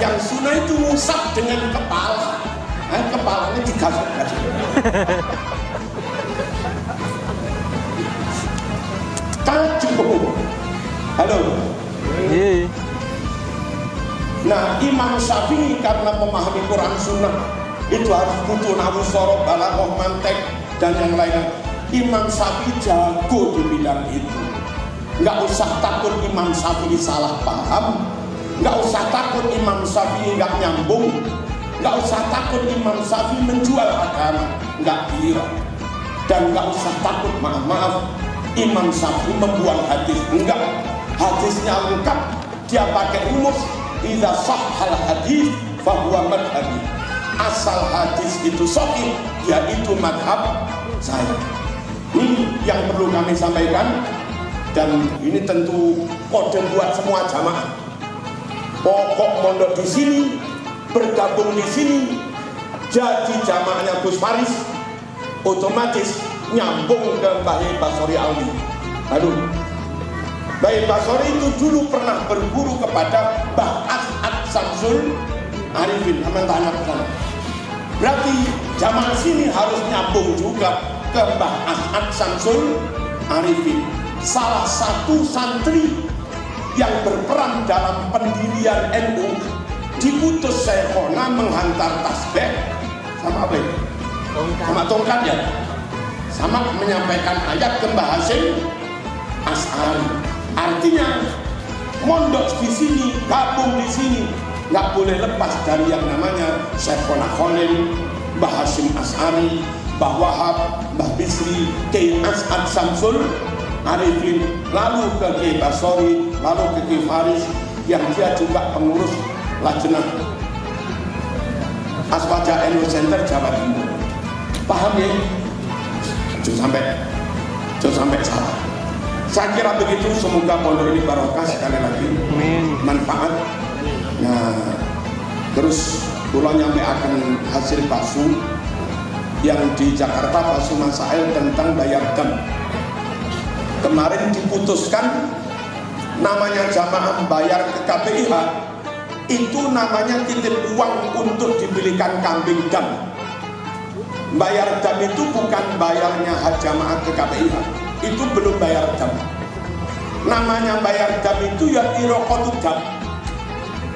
Yang sunnah itu ngusap dengan kepala. Kepalanya digasuk-gasuk. Halo. Nah Imam Syafi'i karena memahami Quran Sunnah itu harus butuh nahwu sorof, balaghah, mantek dan yang lainnya. Imam Syafi'i jago di bidang itu. Nggak usah takut Imam Syafi'i salah paham, nggak usah takut Imam Syafi'i nggak nyambung, nggak usah takut Imam Syafi'i menjual agama, nggak kira. Dan nggak usah takut, maaf Imam Syafi'i membuang hadis, enggak. Hadisnya lengkap, dia pakai rumus idza sahhal hadis fahuwa madhabi. Asal hadis itu sahih, yaitu madhab saya. Ini yang perlu kami sampaikan, dan ini tentu kode buat semua jamaah. Pokok mondok di sini, bergabung di sini, jadi jamaahnya Gus Faris, otomatis nyambung ke Mbah Basori Alwi. Aduh, Mbah Basori itu dulu pernah berguru kepada Mbah As'ad Samsul Arifin. Aman tanya ke sana. Berarti jamaah sini harus nyambung juga ke Mbah As'ad Samsul Arifin, salah satu santri yang berperan dalam pendirian NU. Diputus Syekhona menghantar tasbih sama apa itu? Sama tongkat ya, sama menyampaikan ayat ke Mbah Hasyim As'ari. Artinya mondok di sini, gabung di sini, nggak boleh lepas dari yang namanya Syekhona Khalil, Mbah Hasyim As'ari, Mbah Wahab, Mbah Bisri, Kiai As'ad Samsul Arifin, lalu ke Kiai Basori, lalu ke Kiai Faris yang dia juga pengurus Lajnah Aswaja NU Center Jawa Timur. Paham ya? Sampai Jangan sampai salah. Saya kira begitu, semoga pondok ini barokah sekali lagi, manfaat. Nah, terus kula nyampe akan hasil bakso yang di Jakarta, bakso masail tentang bayar dam. Kemarin diputuskan namanya jamaah bayar ke KPIH itu namanya titip uang untuk dibelikan kambing dam. Bayar dam itu bukan bayarnya jamaah ke KPIH, itu belum bayar dam. Namanya bayar dam itu ya irokotu dam.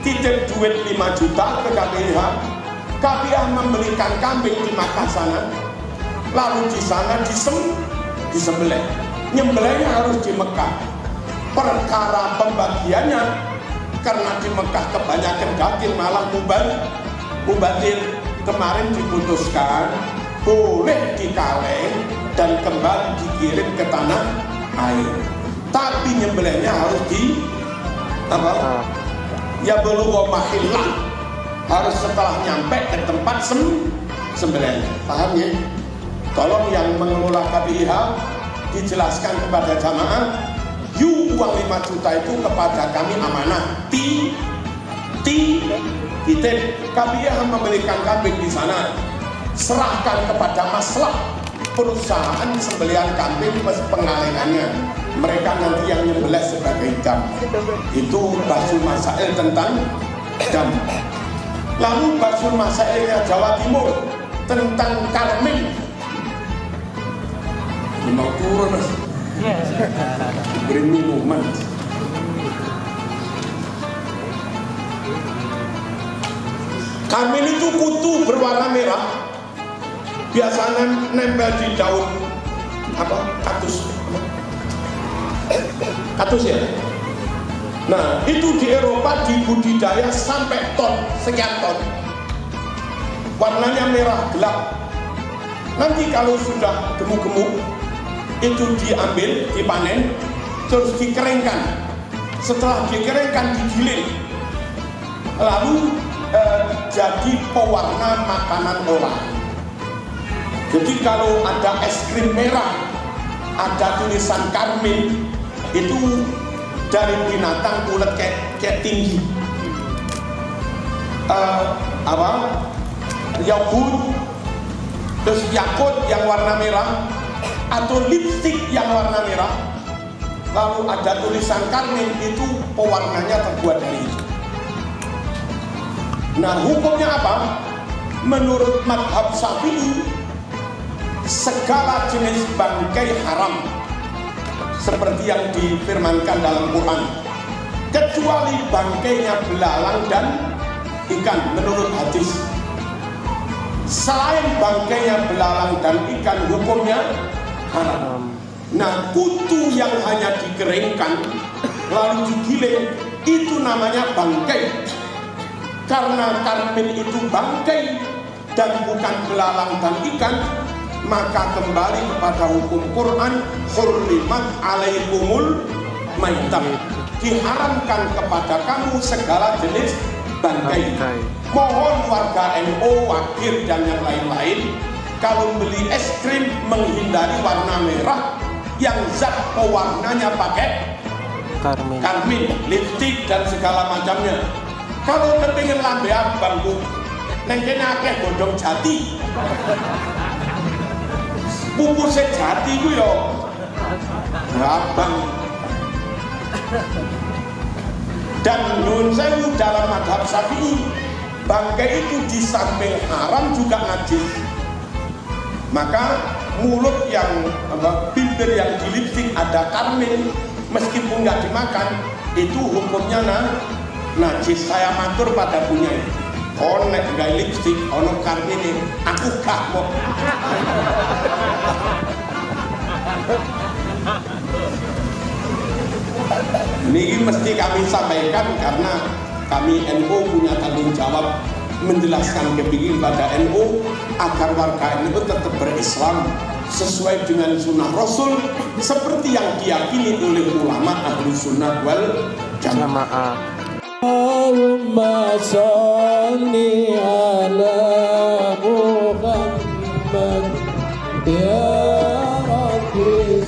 Titip duit 5 juta ke KPIH, KPIH membelikan kambing di Makkah sana, lalu di sana disembelih. Nyembelihnya harus di Mekah. Perkara pembagiannya karena di Mekah kebanyakan daging malah mubadir. Kemarin diputuskan boleh dikaleng dan kembali dikirim ke tanah air, tapi nyembelihnya harus di apa? Ya belum mahillah, harus setelah nyampe ke tempat sembelih. Paham ya? Tolong yang mengelola KPIH dijelaskan kepada jamaah, uang 5 juta itu kepada kami amanah. Titip KPIH membelikan kambing di sana, serahkan kepada masalah perusahaan sembelihan kambing pengalengannya. Mereka nanti yang nyembelih sebagai dam. Itu Basul Masail tentang dam. Lalu Basul Masailnya Jawa Timur tentang karmin. Mau turun mas, beri minuman. Karmin itu kutu berwarna merah, biasanya nempel di daun apa? Katus ya. Nah itu di Eropa dibudidaya sampai sekian ton. Warnanya merah gelap. Nanti kalau sudah gemuk-gemuk itu diambil, dipanen, terus dikeringkan. Setelah dikeringkan digiling, lalu jadi pewarna makanan orang. Jadi kalau ada es krim merah, ada tulisan karmin, itu dari binatang kulit kayak tinggi. Yogurt, terus yakut yang warna merah, atau lipstick yang warna merah, lalu ada tulisan karmin, itu pewarnanya terbuat dari itu. Nah hukumnya apa? Menurut madhab Syafi'i, segala jenis bangkai haram seperti yang difirmankan dalam Quran, kecuali bangkainya belalang dan ikan menurut hadis. Selain bangkainya belalang dan ikan hukumnya haram. Nah kutu yang hanya dikeringkan lalu digiling itu namanya bangkai. Karena karmin itu bangkai dan bukan belalang dan ikan, maka kembali kepada hukum Quran, hurrimat alaikumul maitam, diharamkan kepada kamu segala jenis bangkai. Mohon warga NU, Wakil dan yang lain-lain, kalau beli es krim menghindari warna merah yang zat pewarnanya pakai karmin, lipstick dan segala macamnya. Kalau kepingin lambe abang bu, nengkene akeh godhong jati. Pupusnya jati ku yo abang. Dan nyuwun sewu dalam madhab Syafi'i, bangkai itu di samping haram juga najis. Maka mulut yang bibir yang di lipstick ada karmin, meskipun nggak dimakan, itu hukumnya najis. Saya matur pada punya konek gak lipstick ono karmine, aku gak mau. Ini mesti kami sampaikan karena kami NU punya tanggung jawab menjelaskan kepingin pada NU agar warga NU tetap berislam sesuai dengan sunnah Rasul seperti yang diyakini oleh ulama ahlu sunnah wal jamaah. Allahumma sholli ala Muhammad ya Rabbi.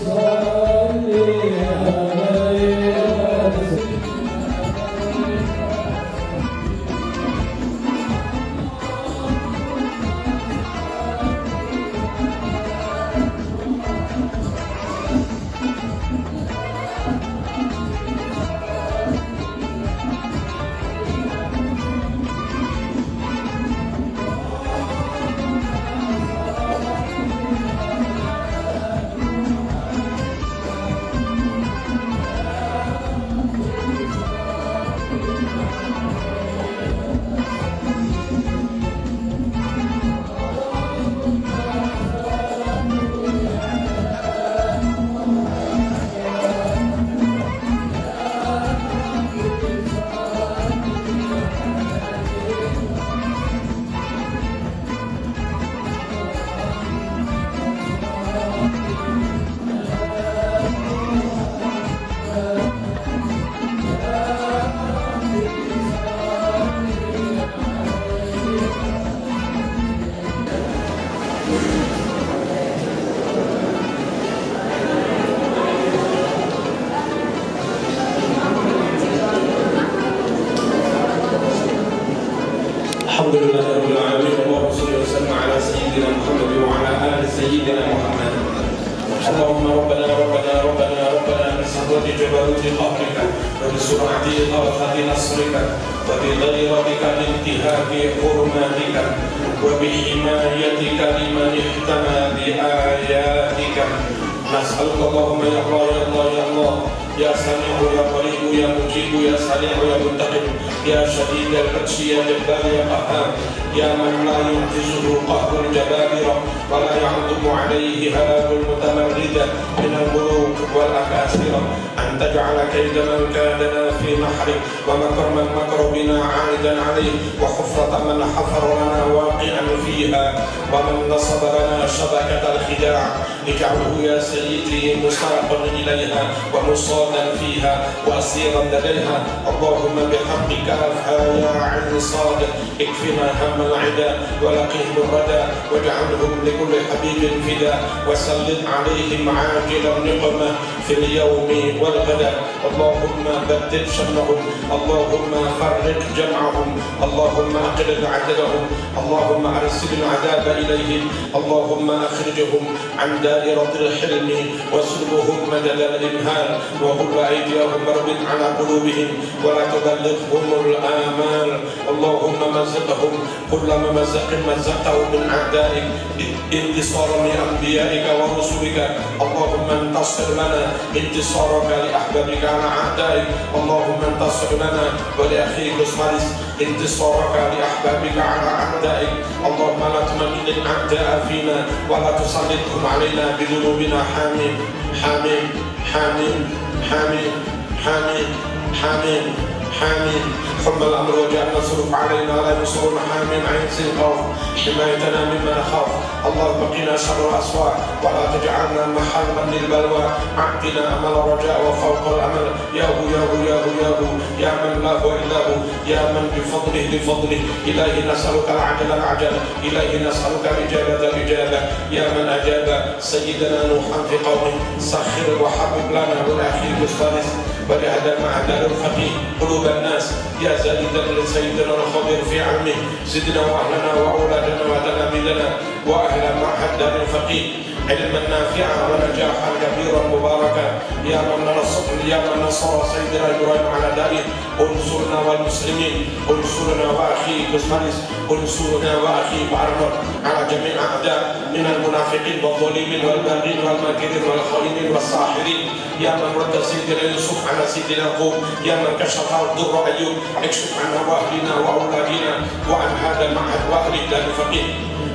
Alhamdulillahirabbil alamin wa sallallahu wasallam ala sayyidina Muhammad wa ala ali sayyidina Muhammad. Allahumma rabbana bisawati jabaruti qahrika wa bisur'ati qarqati nasrika wa bi ghayratika intihaki hurmatika wa bi himayatika liman ihtama bi ayatika. Nas'aluka Allahumma ya Allah ya Allah ya Allah ya Sami'u ya Qaribu ya Mujibu ya Salihu ya Muntaqim ya Syadid al-Qadsi ya Jabbar ya Qahhar ya man la yu'jizuhu qahrul jababira wa la ya'dumu alayhi halakul mutamarrida min al-muluk wal akasira an taj'ala kayda man kadana fi nahri wa makra man makra bina 'aidan alayhi wa hufrata man hafara lana waqi'an fiha wa man nasaba lana shabakata al-khida' ij'alhu ya sayyidi mustarqan ilayha wa musadan fiha wa asiran ladayha. Allahumma bihaqqika afha ya 'ain sad ikfina hamma al-'ida wa laqihim ar-rada waj'alhum likulli habibin fida wa sallit 'alayhim 'ajilan niqmah fil yawmi wal ghada. Allahumma baddil shamlahum Allahumma farriq jam'ahum Allahumma aqlil 'adadahum Allahumma arsil al-'adaba ilayhim Allahumma akhrijhum 'an da'iratil hilmi waslubuhum madad al-imhal wa qul aydiyahum marbit 'ala qulubihim wa la tuballighhum al-amal. Allahumma mazzaqhum kullama mazzaqin mazzaqtahu min a'da'ik intisara li anbiya'ika wa rusulika. Allahumma intasir lana intisaraka li ahbabika 'ala a'da'ik. Allahumma intasir lana wa li akhika Ismail intisaraka li ahbabika 'ala a'da'ik. Allahumma la tumakkil al-a'da'a fina wa la tusallithum 'alaina bi dhunubina. Hamim hamim hamim hamim hamim hamim hamim. حب الأمر وجعلنا نصرف علينا لا ينصرون. حامين عين سنقاف حمايتنا مما نخاف. اللهم قنا شر الأسواق ولا تجعلنا محرما للبلوى. أعطنا أمل الرجاء وفوق الأمل. يا هو يا هو يا هو يا هو يا من لا هو إلا هو يا من بفضله لفضله. إلهي نسألك العجل العجل إلهي نسألك الإجابة الإجابة. يا من أجاب سيدنا نوحا في قومه سخر وحبب لنا والأخير الثالث ولهذا مع دار الفقيه قلوب الناس. يا زائدا لسيدنا الخبير في علمه زدنا واهلنا واولادنا وتلاميذنا واهل معهد دار الفقيه علما نافعا ونجاحا كبيرا مباركا. يا من نصر سيدنا ابراهيم على داره انصرنا والمسلمين انصرنا واخيك اسماعيل انصرنا واخيك عرب على جميع اعداء من المنافقين والظالمين والباغين والماكرين والخائنين والساحرين. يا من رد سيدنا يوسف على سيدنا يعقوب. يا من كشف الضر ايوب اكشف عنا واهلنا واولادنا وعن هذا المعهد واهل دار الفقيه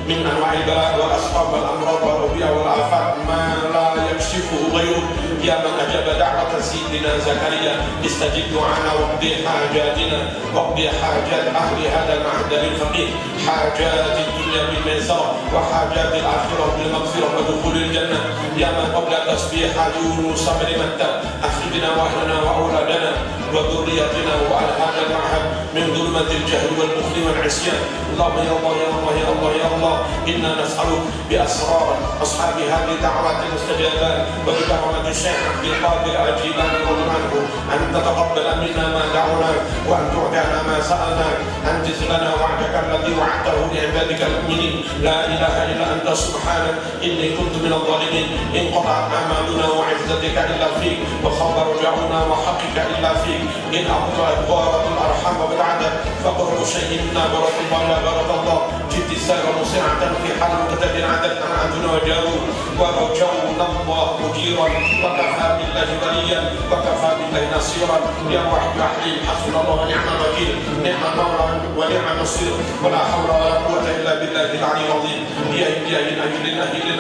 من انواع البلاء والاسقام والامراض والاوبئه والافات ما لا يكشفه غيره. يا من اجاب دعوه سيدنا زكريا استجب دعانا واقضي حاجاتنا واقضي حاجات اهل هذا المعهد دار الفقيه. حاجات الدنيا بالميسره وحاجات الاخره بالمغفره ودخول الجنه. يا من قبل تسبيح يونس بن متى اخرجنا واهلنا واولادنا وذريتنا وعلى هذا المعهد من ظلمة الجهل والبخل والعصيان. اللهم يا الله يا الله يا الله يا الله إنا نسألك بأسرار أصحاب هذه الدعوات المستجابات وبدعوة الشيخ عبد القادر الجيلاني رضي عنه أن تتقبل منا ما دعونا وأن تعطينا ما سألنا. أنجز لنا وعدك الذي وعدته لعبادك المؤمنين. لا إله إلا أنت سبحانك إني كنت من الظالمين. انقطعت أعمالنا وعزتك إلا فيك وخاب رجاؤنا وحقك إلا فيك. إن أبطأت غارة الأرحام بالعدد فقرب شيء منا برة الله لا برة الله. جد السائر مسرعة في حال مقتد عدد أنعتنا وجارون ورجونا الله مجيرا وكفى بالله وليا وكفى بالله نصيرا. يا واحد يا حليم حسبنا الله ونعم الوكيل نعم المولى ونعم النصير ولا حول ولا قوة إلا بالله العلي العظيم. يا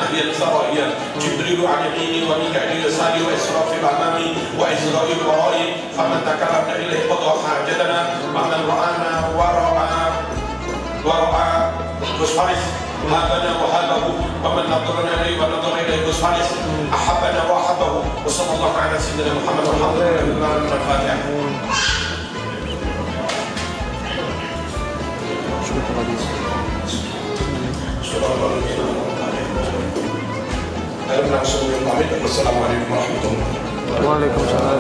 أهل سرائيا جبريل عن يميني وميكائيل يساري وإسرافيل أمامي وإسرائيل ورائي. فمن تكلمنا إليه قضى حاجتنا ومن رآنا ورأى كسفارس هابنا وهابه ومن نظرنا إليه ونظر إليه كسفارس أحبنا وأحبه. وصلى الله على سيدنا محمد والحمد لله رب العالمين. الفاتحة. Assalamualaikum warahmatullahi wabarakatuh. Waalaikumsalam.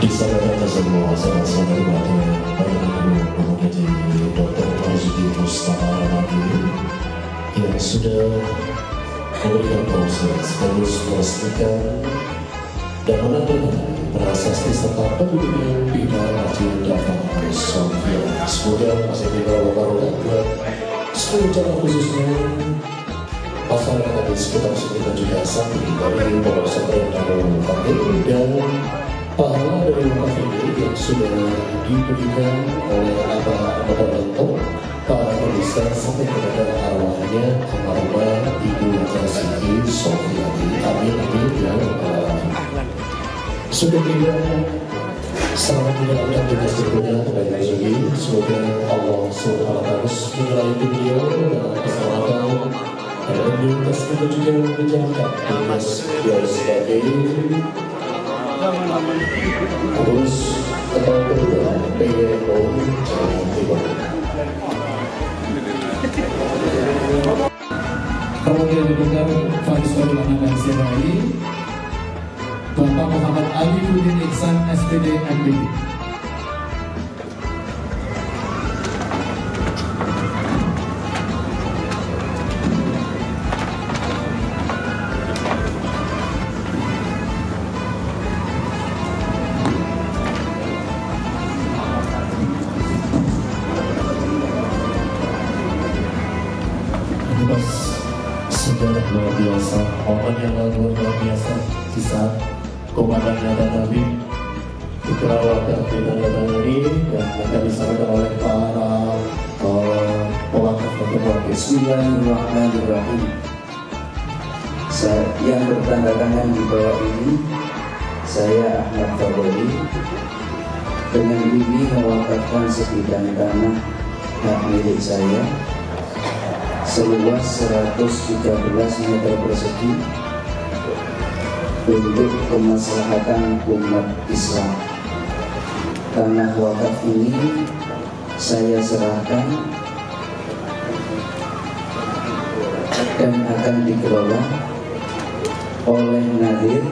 Di saudara semua saudara-saudara Bapak Haji Dr. Marzuki Mustafa Ramadi yang sudah memberikan proses sekaligus memastikan dan menandatangani prasasti serta pendidikan Bina Haji Daftar Sofia. Semoga masih dibawa barokah buat seluruh jamaah khususnya masyarakat di sekitar sini dan juga santri dari Pondok Pesantren Darul Fakih dan pahala dari wakaf ini yang sudah diberikan oleh Abah Bapak para pemirsa sampai kepada arwahnya almarhumah Ibu Marzuki Sofiati. Amin amin ya rabbal alamin. Sudah tidak selamat menjalankan tugas berikutnya kepada Marzuki. Semoga Allah SWT terus menyertai beliau dalam keselamatan dan lintas kita juga menjalankan tugas beliau sebagai Terus ketua kedua PWO Jawa Timur. Kemudian dipegang Faris Wadulana dan Sirai Bapak Muhammad Ali Budin Iksan SPD MPD. Sejarah luar biasa, momen yang luar biasa di saat komandannya dan Nabi dikerawatkan di tanda-tangani dan akan disampaikan oleh para pewakaf dan pewakil. Bismillahirrahmanirrahim. Yang bertanda tangan di bawah ini saya Ahmad Fadoli dengan ini mewakafkan sebidang tanah hak milik saya seluas 113 meter persegi untuk kemaslahatan umat Islam. Tanah wakaf ini saya serahkan dan akan dikelola oleh Nadir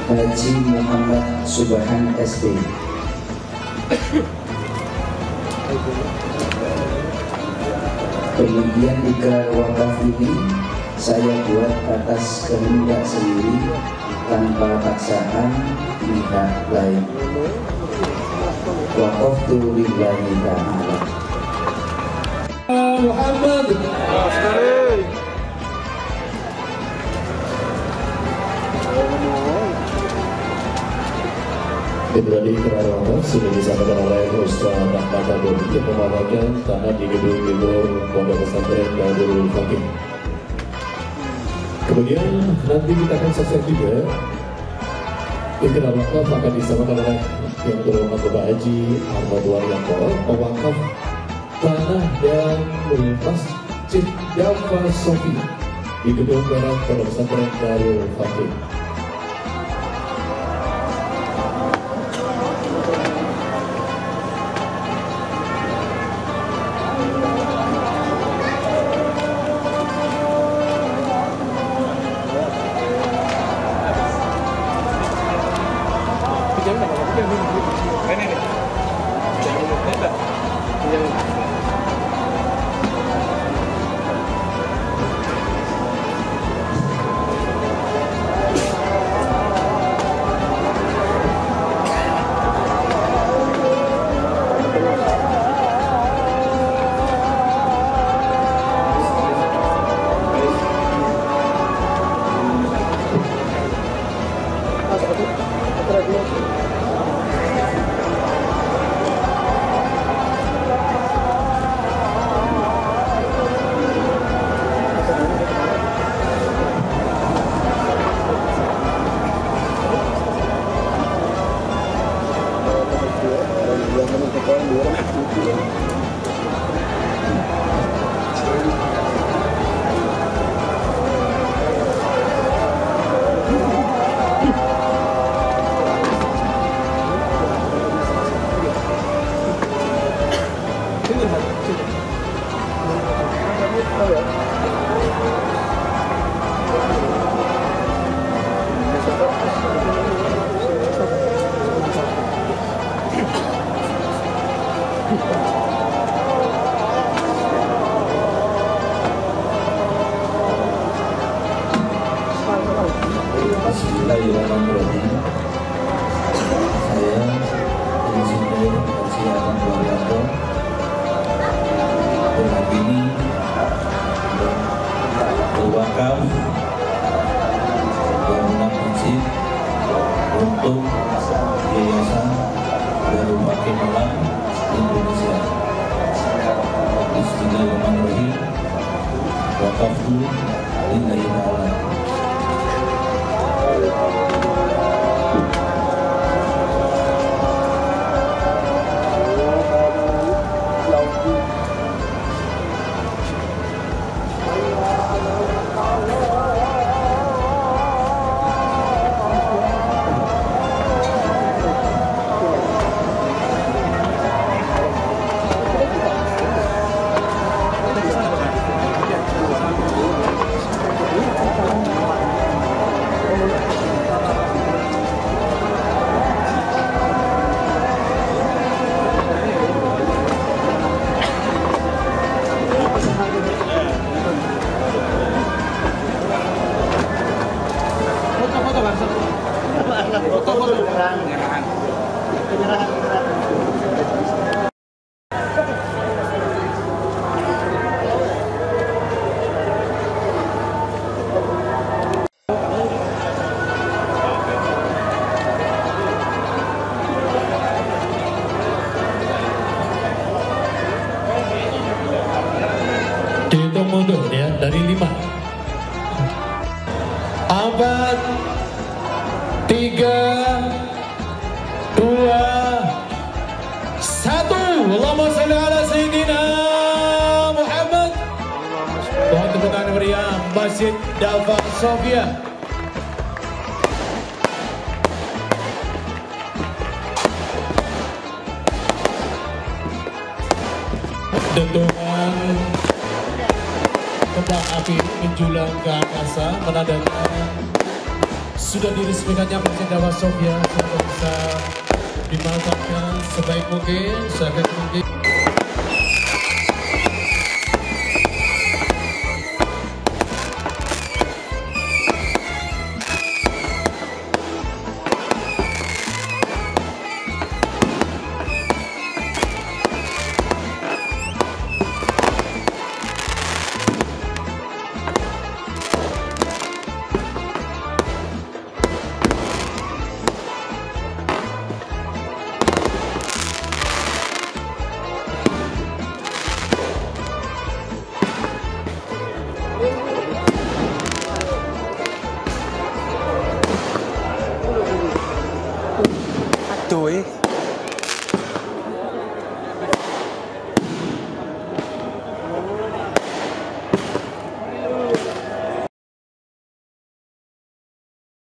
Haji Muhammad Subhan SD. Kemudian ikrar wakaf ini saya buat atas kehendak sendiri tanpa paksaan pihak lain. Waqaftu lillahi ta'ala. Muhammad Tadi kerawatan sudah disampaikan oleh Ustaz Ahmad Fadoli yang memaparkan tanah di gedung timur Pondok Pesantren Darul Fakih. Kemudian nanti kita akan saksikan juga ikrar wakaf akan disampaikan oleh yang terhormat Bapak Haji Ahmad Waryanto, pewakaf tanah dan Masjid Daftar Sofia di gedung barat Pondok Pesantren Darul Fakih. Bismillahirrahmanirrahim. Saya Insinyur Haji Agung Budianto menghadiri berwakaf bangunan masjid untuk Yayasan Darul Fakih Malang Indonesia. Bismillahirrahmanirrahim. Waqaftu lillahi ta'ala. Dihitung mundur ya, dari 5 4 3 2 1. Allahumma shalli ala Sayyidina Muhammad. Mohon tepuk tangan meriah Masjid Dafa Sofia. Dentuman kembang api menjulang ke angkasa menandakan sudah diresmikannya Masjid Dafa Sofia. Semoga bisa dimanfaatkan sebaik mungkin, sebaik mungkin.